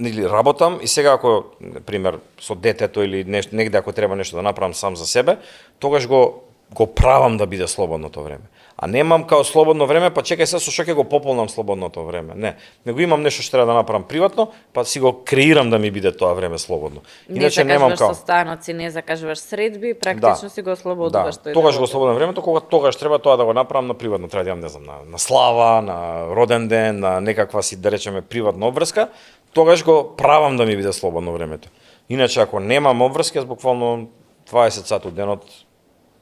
Speaker 1: или работам и сега ако, пример, со детето или негде ако треба нешто да направам сам за себе, тогаш го правам да биде слободното време. А немам као слободно време, па чекај се со што ќе го пополнам слободното време. Не, него имам нешто што треба да направам приватно, па си го креирам да ми биде тоа време слободно.
Speaker 2: Иначе немам као состаноци, не закажуваш средби, практично си го ослободуваш
Speaker 1: тој. Да, тогаш го ослободам времето, кога тогаш треба тоа да го направам на приватно, треба да имам, не знам, на слава, на роден ден, на некаква си, да речеме, приватна обврска, тогаш го правам да ми биде слободно времето. Иначе ако немам обврска, буквално 20 сати од денот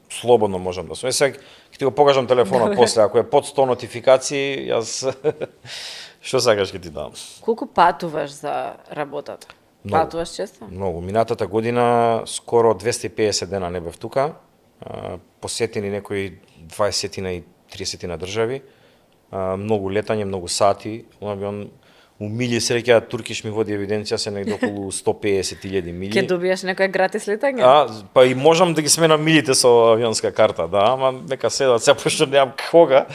Speaker 1: слободно можам да сум. Сега ќе ти го покажам телефонот после, ако е под 100 нотификации, јас што сакаш ќе ти дам.
Speaker 2: Колку патуваш за работата?
Speaker 1: Многу.
Speaker 2: Патуваш често?
Speaker 1: Многу. Минатата година скоро 250 дена не бев тука. Посетени некои 20 и 30 на држави. Многу летање, многу сати. У милји среќа Туркиш ми води евиденција, се негде околу 150.000 милји.
Speaker 2: Ќе добиеш некој гратис летање?
Speaker 1: Па и можам да ги сменам милите со авионска карта, да, ама нека седат, сега пошто немам кога.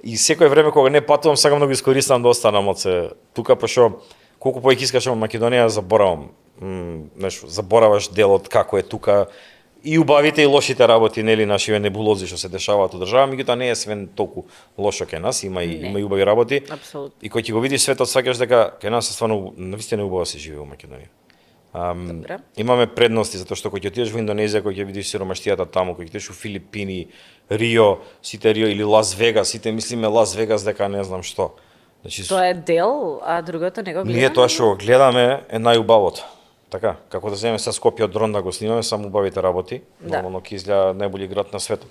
Speaker 1: И секој време кога не патувам, сакам да го искористам да останам од се тука, пошто колку поеќе искаш во Македонија, заборавам. Забораваш делот како е тука, и убавите и лошите работи, нели, нашиве небулози што се дешаваат во држава, меѓутоа не е свен толку лошо кај нас, има и убави работи.
Speaker 2: Апсолутно.
Speaker 1: И кој ќе го видиш светот, сваќаш дека кај нас е стварно навистина убаво се живее во Македонија.
Speaker 2: Добре.
Speaker 1: Имаме предности затоа што кога ќе отидеш во Индонезија, кога ќе видиш сиромаштијата таму, кога ќе отидеш во Филипини, Рио, сите Рио или Лас Вегас, сите мислиме Лас Вегас дека не знам што. Значи,
Speaker 2: Тоа е дел, а другото не го гледаме.
Speaker 1: ние тоа што го гледаме е најубавото. Така, како да земеме са Скопје од дрон да го снимаме, само убавите работи, нормално ќе изгледа најбољи град на светот.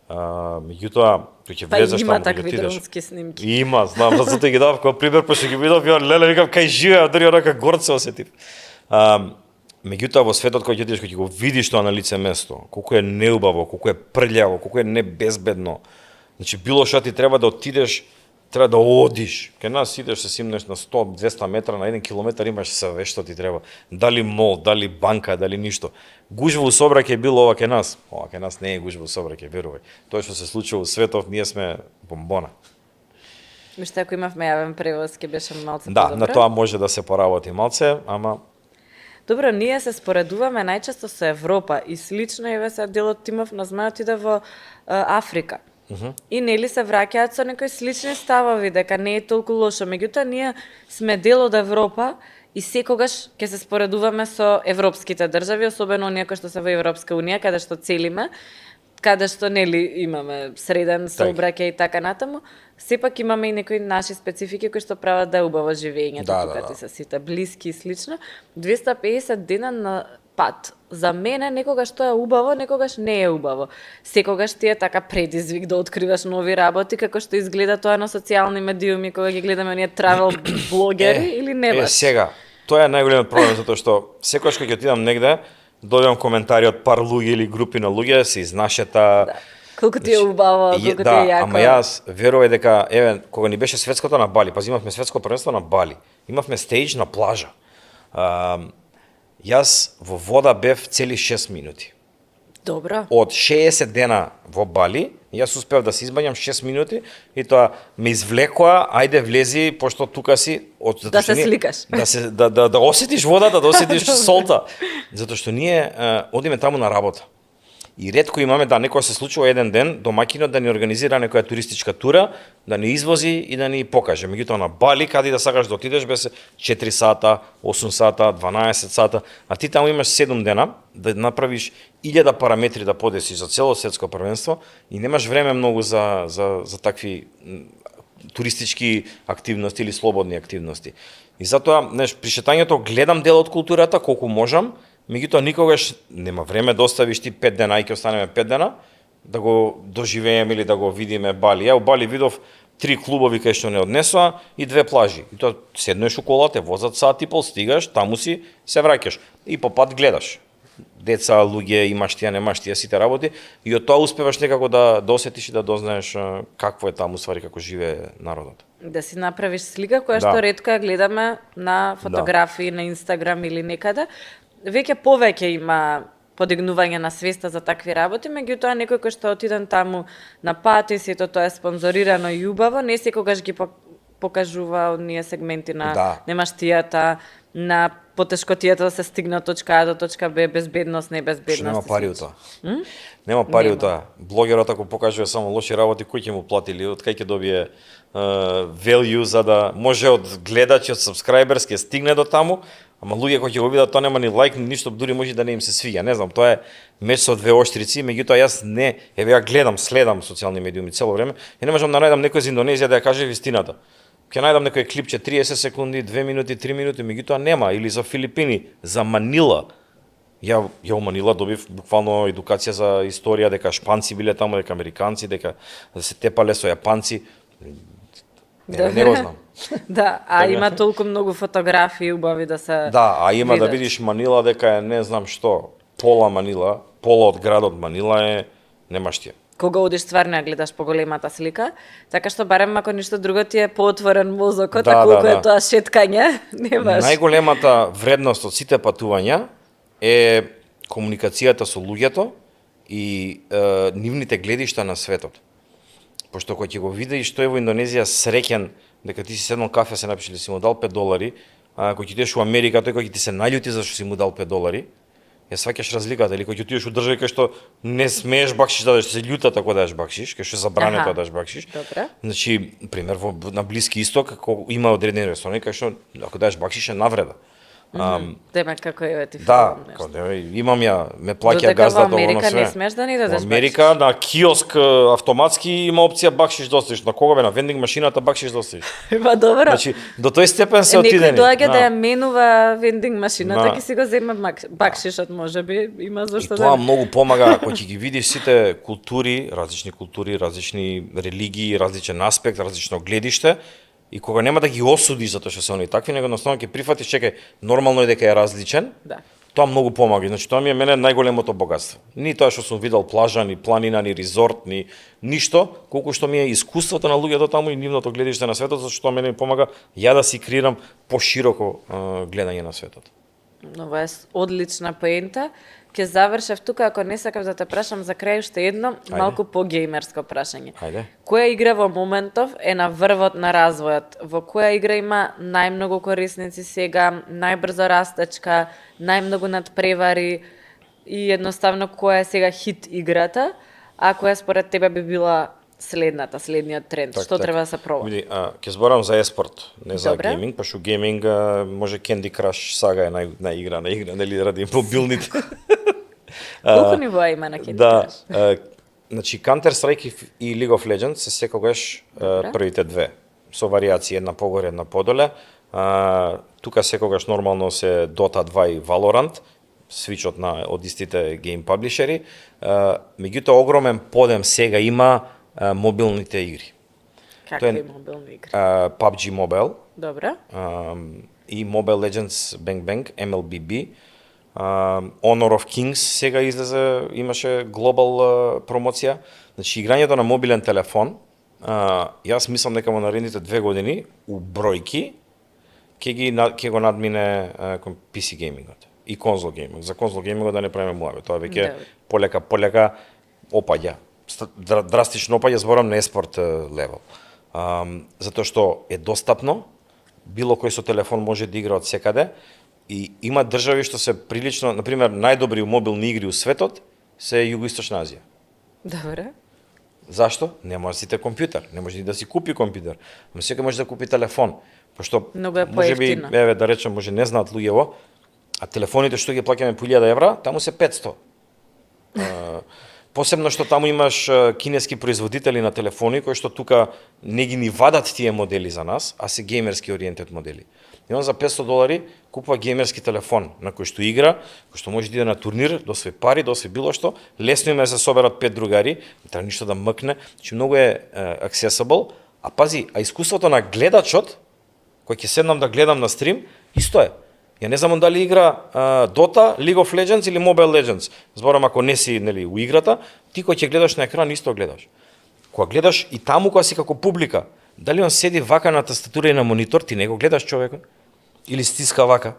Speaker 1: Меѓутоа, тој ќе влезеш таму,
Speaker 2: има
Speaker 1: ќе
Speaker 2: такви
Speaker 1: отидеш.
Speaker 2: дронски снимки.
Speaker 1: Има, знам, затоа ги давав како пример, пошто ги видов, ја леле, викам кај живеа, дори онака горце осетив. Меѓутоа во светот кој ќе отидеш, кој ќе го видиш тоа на лице место, колку е неубаво, колку е прљаво, колку е небезбедно. Значи било што ти треба да отидеш, треба да одиш. Кај нас идеш се симнеш на 100-200 метра, на 1 километар имаш све што ти треба. Дали мол, дали банка, дали ништо. Гужва во сообраќај било ова кај нас. Ова кај нас не е гужва во сообраќај, верувај. Тоа што се случува во светот, ние сме бомбона.
Speaker 2: Миште, ако имавме јавен превоз, ќе беше малце
Speaker 1: Да,
Speaker 2: подобро.
Speaker 1: на тоа може да се поработи малце, ама
Speaker 2: Добро, ние се споредуваме најчесто со Европа и слично еве се делот тимов на Змај отиде во Африка. И нели се враќаат со некои слични ставови дека не е толку лошо, меѓутоа ние сме дел од Европа и секогаш ќе се споредуваме со европските држави, особено оние кои што се во Европска унија, каде што целиме. каде што нели имаме среден сообраќај и така натаму, сепак имаме и некои наши специфики кои што прават да е убаво живењето, тука ти се сите блиски и слично. 250 дена на пат. За мене некогаш тоа е убаво, некогаш не е убаво. Секогаш ти е така предизвик да откриваш нови работи, како што изгледа тоа на социјални медиуми кога ги гледаме оние travel блогери или не баш?
Speaker 1: Сега, тоа е најголемиот проблем затоа што секогаш кога ќе отидам негде, добивам коментари од пар луѓе или групи на луѓе се изнашета.
Speaker 2: Да. Колку ти е убаво, колку ти е јако.
Speaker 1: Ама јас верувај дека кога ни беше светското на Бали, пази имавме светско првенство на Бали. Имавме стејдж на плажа. Јас во вода бев цели 6 минути.
Speaker 2: Добро.
Speaker 1: Од 60 дена во Бали, јас успев да се избањам 6 минути и тоа ме извлекоа, ајде влези, пошто тука си,
Speaker 2: да се сликаш.
Speaker 1: Да осетиш водата, да осетиш солта. Затоа што ние одиме таму на работа. И ретко имаме некоја се случува еден ден домаќинот да ни организира некоја туристичка тура, да ни извози и да ни покаже. Меѓутоа на Бали, каде да сакаш да отидеш, беше 4 сата, 8 сата, 12 сата, а ти таму имаш 7 дена да направиш 1000 параметри да подесиш за цело светско првенство и немаш време многу за такви туристички активности или слободни активности. И затоа, при шетањето гледам дел од културата колку можам, меѓутоа никогаш нема време да оставиш ти 5 дена, и ќе останеме 5 дена, да го доживееме или да го видиме Бали. Ја у Бали видов 3 клубови кај што не однесоа и 2 плажи. И тоа седнеш у колата, возат сат и пол, стигаш, таму си, се враќаш. И по пат гледаш. Деца, луѓе, имаш тие, немаш тие, сите работи. И од тоа успеваш некако да осетиш и да дознаеш какво е таму, ствари, како живее народот.
Speaker 2: Да си направиш слика која што ретко ја гледаме на фотографии, на Инстаграм или некаде. Веќе повеќе има подигнување на свеста за такви работи, меѓутоа некој кој што отиден таму на пат и сето тоа е спонзорирано и убаво, не секогаш ги покажува оние сегменти на немаштијата, на потешкотијата да се стигне од точка А до точка Б, безбедност, небезбедност.
Speaker 1: Што нема пари од тоа. Нема пари од тоа. Блогерот ако покажува само лоши работи, кој ќе му плати или од кај ќе добие value за да може од гледачи, од subscribers ќе стигне до таму, ама луѓе кои ќе го видат тоа нема ни лайк, ни ништо, дури може да не им се свиѓа. Не знам, тоа е меч со две оштрици, меѓутоа јас не, ја гледам, следам социјални медиуми цело време и не можам да најдам некој из Индонезија да ја каже вистината. Ќе најдам некој клипче 30 секунди, 2 минути, 3 минути, меѓутоа нема, или за Филипини, за Манила. Ја у Манила добив буквално едукација за историја, дека шпанци биле таму, дека американци, дека се тепале со јапанци. Не го знам.
Speaker 2: Да, има толку многу фотографии убави да се
Speaker 1: има видат. Да видиш Манила дека е не знам што, пола Манила, пола од градот Манила е немаштија.
Speaker 2: Кога одиш стварно ја гледаш поголемата слика, така што барем ако ништо друго ти е поотворен мозокот, колку е тоа шеткање, не баш.
Speaker 1: Најголемата вредност од сите патувања е комуникацијата со луѓето и нивните гледишта на светот. Пошто кога ќе го видиш тој во Индонезија среќен дека ти си седнал кафе се напиши да си му дал $5, а кога ќе идеш во Америка тој кој ќе ти се наљути зашто си му дал $5, ја сваќаш разликата, или кога ќе отидеш во држави кај што не смееш бакшиш да дадеш, се љутат ако дадеш бакшиш, кај што е забрането да дадеш бакшиш.
Speaker 2: Добре.
Speaker 1: Значи, пример на Блиски Исток, како има одредени ресторани кај што ако дадеш бакшиш е навреда.
Speaker 2: Демек како е ти
Speaker 1: филм. Да, имам ја, ме плаќа газдата
Speaker 2: во Америка
Speaker 1: све.
Speaker 2: не смеш да ни дадеш
Speaker 1: бакшиш. Во Америка на киоск автоматски има опција бакшиш да оставиш. На кога бе на вендинг машината бакшиш да оставиш.
Speaker 2: Па добро.
Speaker 1: Значи до тој степен се отидени.
Speaker 2: Некој доаѓа да ја менува вендинг машината, ќе си го зема бакшишот, можеби има зашто да.
Speaker 1: Тоа многу помага кога ќе ги видиш сите култури, различни религии, различен аспект, различно гледиште. И кога нема да ги осудиш затоа што се они такви, него едноставно ќе прифатиш, чекај, нормално е дека е различен.
Speaker 2: Да.
Speaker 1: Тоа многу помага. Значи тоа ми е мене најголемото богатство. Ни тоа што сум видел плажа, ни планина, ни резорт, ни ништо, колку што ми е искуството на луѓето таму и нивното гледиште на светот, зашто мене ми помага ја да си креирам пошироко гледање на светот.
Speaker 2: Ова е одлична поента. Ќе завршев тука, ако не сакав да те прашам за крај уште едно малку по-геймерско прашање.
Speaker 1: Ајде.
Speaker 2: Која игра во моментов е на врвот на развојот? Во која игра има најмногу корисници сега, најбрзо растечка, најмногу надпревари и едноставно која е сега хит играта, а која според тебе би била следниот тренд? Што треба да се проба?
Speaker 1: Види, ќе зборам за еспорт, не за гейминг, пошто гейминг може Candy Crush Saga е најиграна игра, нели ради мобилните.
Speaker 2: Колку нивоа има на Candy Crush?
Speaker 1: Значи Counter Strike и League of Legends се секогаш
Speaker 2: Добре.
Speaker 1: првите две, со варијации една погоре, една подоле. Тука секогаш нормално се Dota 2 и Valorant, свичот на од истите гейм паблишери. Меѓутоа огромен подем сега има мобилните игри.
Speaker 2: Какви мобилни игри?
Speaker 1: PUBG Mobile
Speaker 2: Добре.
Speaker 1: и Mobile Legends Bang Bang, MLBB. Honor of Kings сега излезе, имаше глобал промоција. Значи, играњето на мобилен телефон, јас мислам дека во наредните 2 години, у бројки, ќе го надмине PC геймингот и конзол гейминг. За конзол геймингот да не правиме муаве, тоа веќе полека опаѓа. Драстично опаѓа, зборам на еспорт левел. Затоа што е достапно, било кој со телефон може да игра од секаде, и има држави што се прилично, например, најдобри мобилни игри у светот се Југоисточна Азија.
Speaker 2: Добре.
Speaker 1: Зашто? Не може сите компјутер, не може ни да си купи компјутер, но секој може да купи телефон, пошто
Speaker 2: Многу е
Speaker 1: можеби,
Speaker 2: поевтино.
Speaker 1: еве да речем, може не знаат луѓево, а телефоните што ги плаќаме по 1000 евра, таму се 500. Посебно што таму имаш кинески производители на телефони кои што тука не ги ни вадат тие модели за нас, а се геймерски ориентет модели. И он за $500 купува геймерски телефон на кој што игра, кој што може да иде на турнир, да освои пари, да освои било што, лесно има да се соберат 5 другари, не треба ништо да мкне, значи многу е accessible, а пази, а искуството на гледачот, кој ќе седнам да гледам на стрим, исто е. Ја не знам дали игра Dota, League of Legends или Mobile Legends. Зборам ако не си нели у играта, ти кој ќе гледаш на екран исто гледаш. Кога гледаш и таму кога си како публика, дали он седи вака на тастатура и на монитор, ти не го гледаш човекот или стиска вака.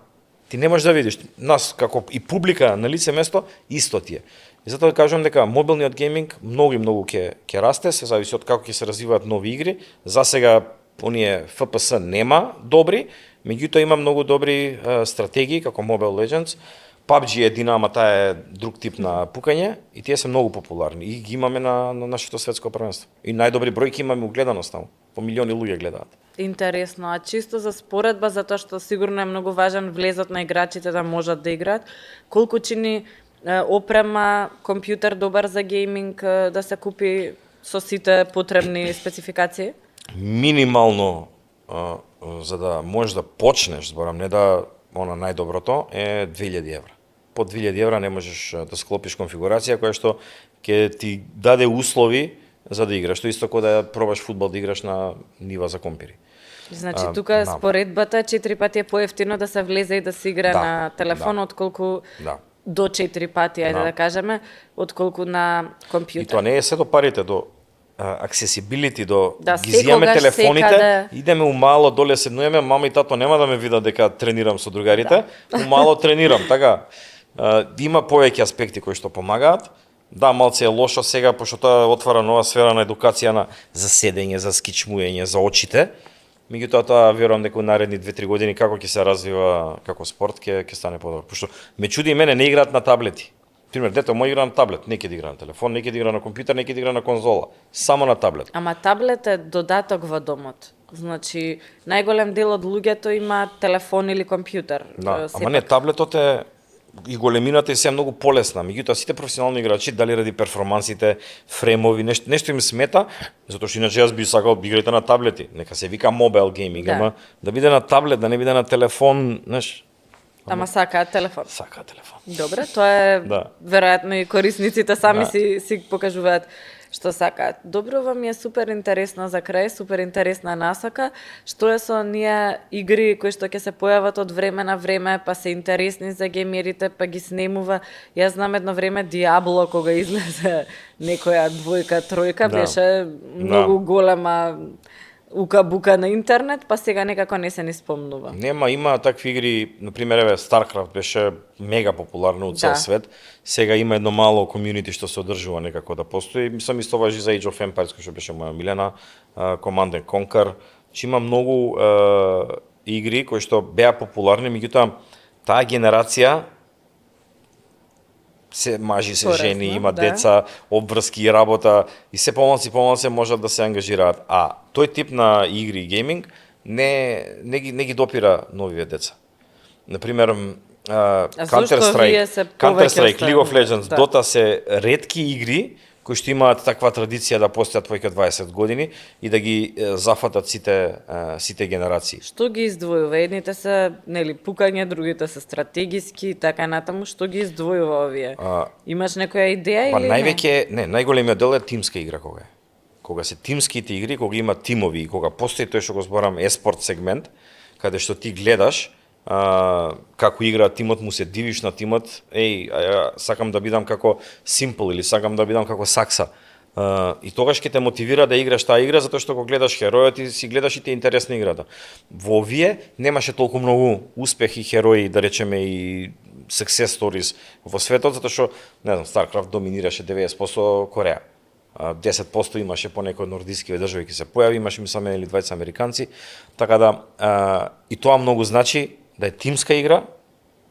Speaker 1: Ти не можеш да видиш. Нас како и публика на лице место исто ти е. И затоа кажувам дека мобилниот гейминг многу ќе расте, се зависи од како ќе се развиваат нови игри. За сега оние FPS нема добри, меѓутоа има многу добри стратегии како Mobile Legends. PUBG е едина, ама таа е друг тип на пукање и тие се многу популарни и ги имаме на нашето светско првенство. И најдобри бројки имаме у гледаност таму. По милиони луѓе гледаат.
Speaker 2: Интересно, а чисто за споредба, затоа што сигурно е многу важен влезот на играчите да можат да играат, колку чини опрема, компјутер добар за гейминг да се купи со сите потребни спецификации?
Speaker 1: Минимално за да можеш да почнеш, зборам, не да она најдоброто е 2000 евра. По 2000 евра не можеш да склопиш конфигурација која што ќе ти даде услови за да играш. Што исто како да пробаш фудбал да играш на нива за компјутери.
Speaker 2: Значи тука споредбата 4 пати е поевтино да се влезе и да се игра на телефон отколку до 4 пати, ајде да кажеме, отколку на компјутер.
Speaker 1: И тоа не е се до парите, до accessibility, до ги
Speaker 2: секогаш,
Speaker 1: зијаме телефоните,
Speaker 2: секаде.
Speaker 1: идеме умало доле седнуваме, мама и тато нема да ме видат дека тренирам со другарите, умало тренирам, така. Има повеќе аспекти кои што помагаат. Да, малце е лошо сега, пошто тоа отвара нова сфера на едукација за седење, за скичмуење, за очите. Меѓутоа тоа верувам дека у наредни 2-3 години како ќе се развива како спорт ќе стане подобро. Пошто ме чуди и мене не играат на таблети. Пример, дете мој игра на таблет, не ќе да игра на телефон, не ќе да игра на компјутер, не ќе да игра на конзола, само на таблет.
Speaker 2: Ама таблет е додаток во домот. Значи, најголем дел од луѓето има телефон или компјутер.
Speaker 1: Да, ама не, таблетот е и големината и се многу полесна. Меѓутоа сите професионални играчи, дали ради перформансите, фремови, нешто им смета, затоа што иначе јас би сакал игрите на таблети. Нека се вика mobile gaming, ама да биде на таблет, да не биде на телефон, знаеш.
Speaker 2: Ама сакаат телефон.
Speaker 1: Сакаат телефон.
Speaker 2: Добре, тоа е веројатно и корисниците сами си покажуваат што сакаат. Добро, вам е супер интересно за крај, супер интересна насока. Што е со оние игри кои што ќе се појават од време на време, па се интересни за геймерите, па ги снемува. Јас знам едно време Диабло кога излезе некоја двојка, тројка, беше многу голема ука-бука на интернет, па сега некако не се ни спомнува.
Speaker 1: Нема, има такви игри, например, еве Starcraft беше мега популарно у цел свет. Сега има едно мало комјунити што се одржува некако да постои. Мислам исто важи за Age of Empires, кој што беше моја милена, Command and Conquer. Че има многу игри кои што беа популарни, меѓутоа таа генерација се мажи, се жени, има деца, обврски и работа и се помалце можат да се ангажираат. А тој тип на игри и гейминг не ги допира новиве деца. Например, Counter Strike, League of Legends, Dota се ретки игри кои што имаат таква традиција да постојат повеќе од 20 години и да ги зафатат сите генерации.
Speaker 2: Што ги издвојува? Едните се, нели, пукање, другите се стратегиски, така натаму, што ги издвојува овие? Имаш некоја идеја
Speaker 1: Па
Speaker 2: или
Speaker 1: највеќе, најголемиот дел е тимска игра кога е. Кога се тимските игри, кога има тимови и кога постои тој што го зборам еспорт сегмент, каде што ти гледаш како игра тимот, му се дивиш на тимот, сакам да бидам како Simple или сакам да бидам како Сакса. И тогаш ќе те мотивира да играш таа игра затоа што го гледаш херојот и си гледаш и ти е интересна играта. Во овие немаше толку многу успехи херои, да речеме и success stories во светот затоа што не знам, StarCraft доминираше 90% Кореја. 10% имаше по некои нордиски држави ќе се појави, имаше мислам или двајца американци, така да и тоа многу значи да е тимска игра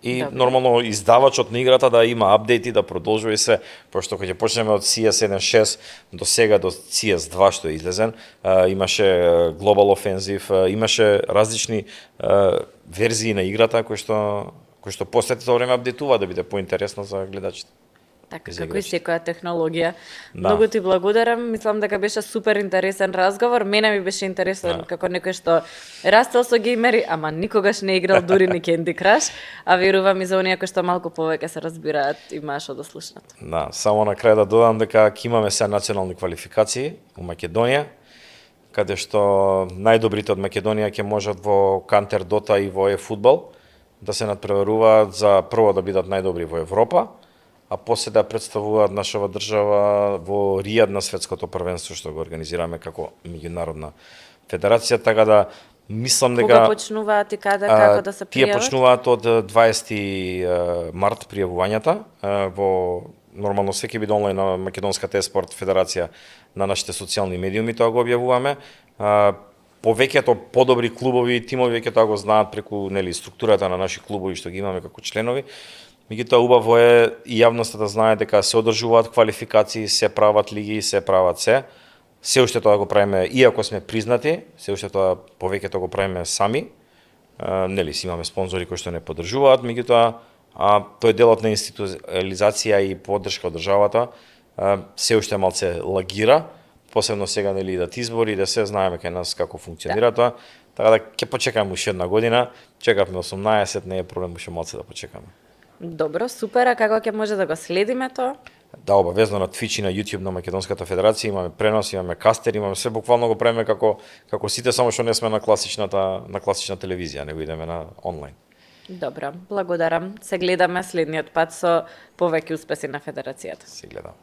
Speaker 1: и нормално издавачот на играта да има апдејти, да продолжува и се, пошто кога ќе почнеме од CS 1.6 до сега до CS 2 што е излезен, имаше Global Offensive, имаше различни верзии на играта кои што после тоа време апдейтува да биде поинтересно за гледачите.
Speaker 2: Така, како и секоја технологија. Многу ти благодарам, мислам дека беше супер интересен разговор. Мене ми беше интересен како некој што растел со геймери, ама никогаш не играл дури ни Candy Crush, а верувам и за оние кои што малку повеќе се разбираат имаа што да слушнат.
Speaker 1: Да, само на крај да додам дека ќе имаме се национални квалификации во Македонија, каде што најдобрите од Македонија ќе можат во Counter Dota и во eFootball да се надпреваруваат за прво да бидат најдобри во Европа, а после да представуваат нашава држава во Ријад на светското првенство што го организираме како меѓународна федерација, така да мислам дека
Speaker 2: Кога почнуваат и каде како да се пријават?
Speaker 1: Тие почнуваат од 20 март пријавувањата во нормално све ќе биде онлайн на Македонската еспорт федерација на нашите социјални медиуми, тоа го објавуваме. Повеќето подобри клубови и тимови веќе тоа го знаат преку структурата на наши клубови што ги имаме како членови. Меѓутоа убаво е и јавноста да знае дека се одржуваат квалификации, се прават лиги, се прават се. Се уште тоа го правиме, иако сме признати, се уште тоа повеќето го правиме сами. Си имаме спонзори кои што не поддржуваат, меѓутоа тој делот на институциализација и поддршка од државата се уште малце лагира, посебно сега идат избори, да се знаеме кај нас како функционира тоа. Така да ќе почекаме уште една година, чекавме 18, не е проблем уште малце да почекаме.
Speaker 2: Добро, супер, а како ќе може да го следиме тоа?
Speaker 1: Да, обавезно на Twitch и на YouTube на Македонската федерација имаме пренос, имаме кастер, имаме се буквално го правиме како сите, само што не сме на класична телевизија, него идеме на онлайн.
Speaker 2: Добро, благодарам. Се гледаме следниот пат со повеќе успеси на федерацијата.
Speaker 1: Се гледаме.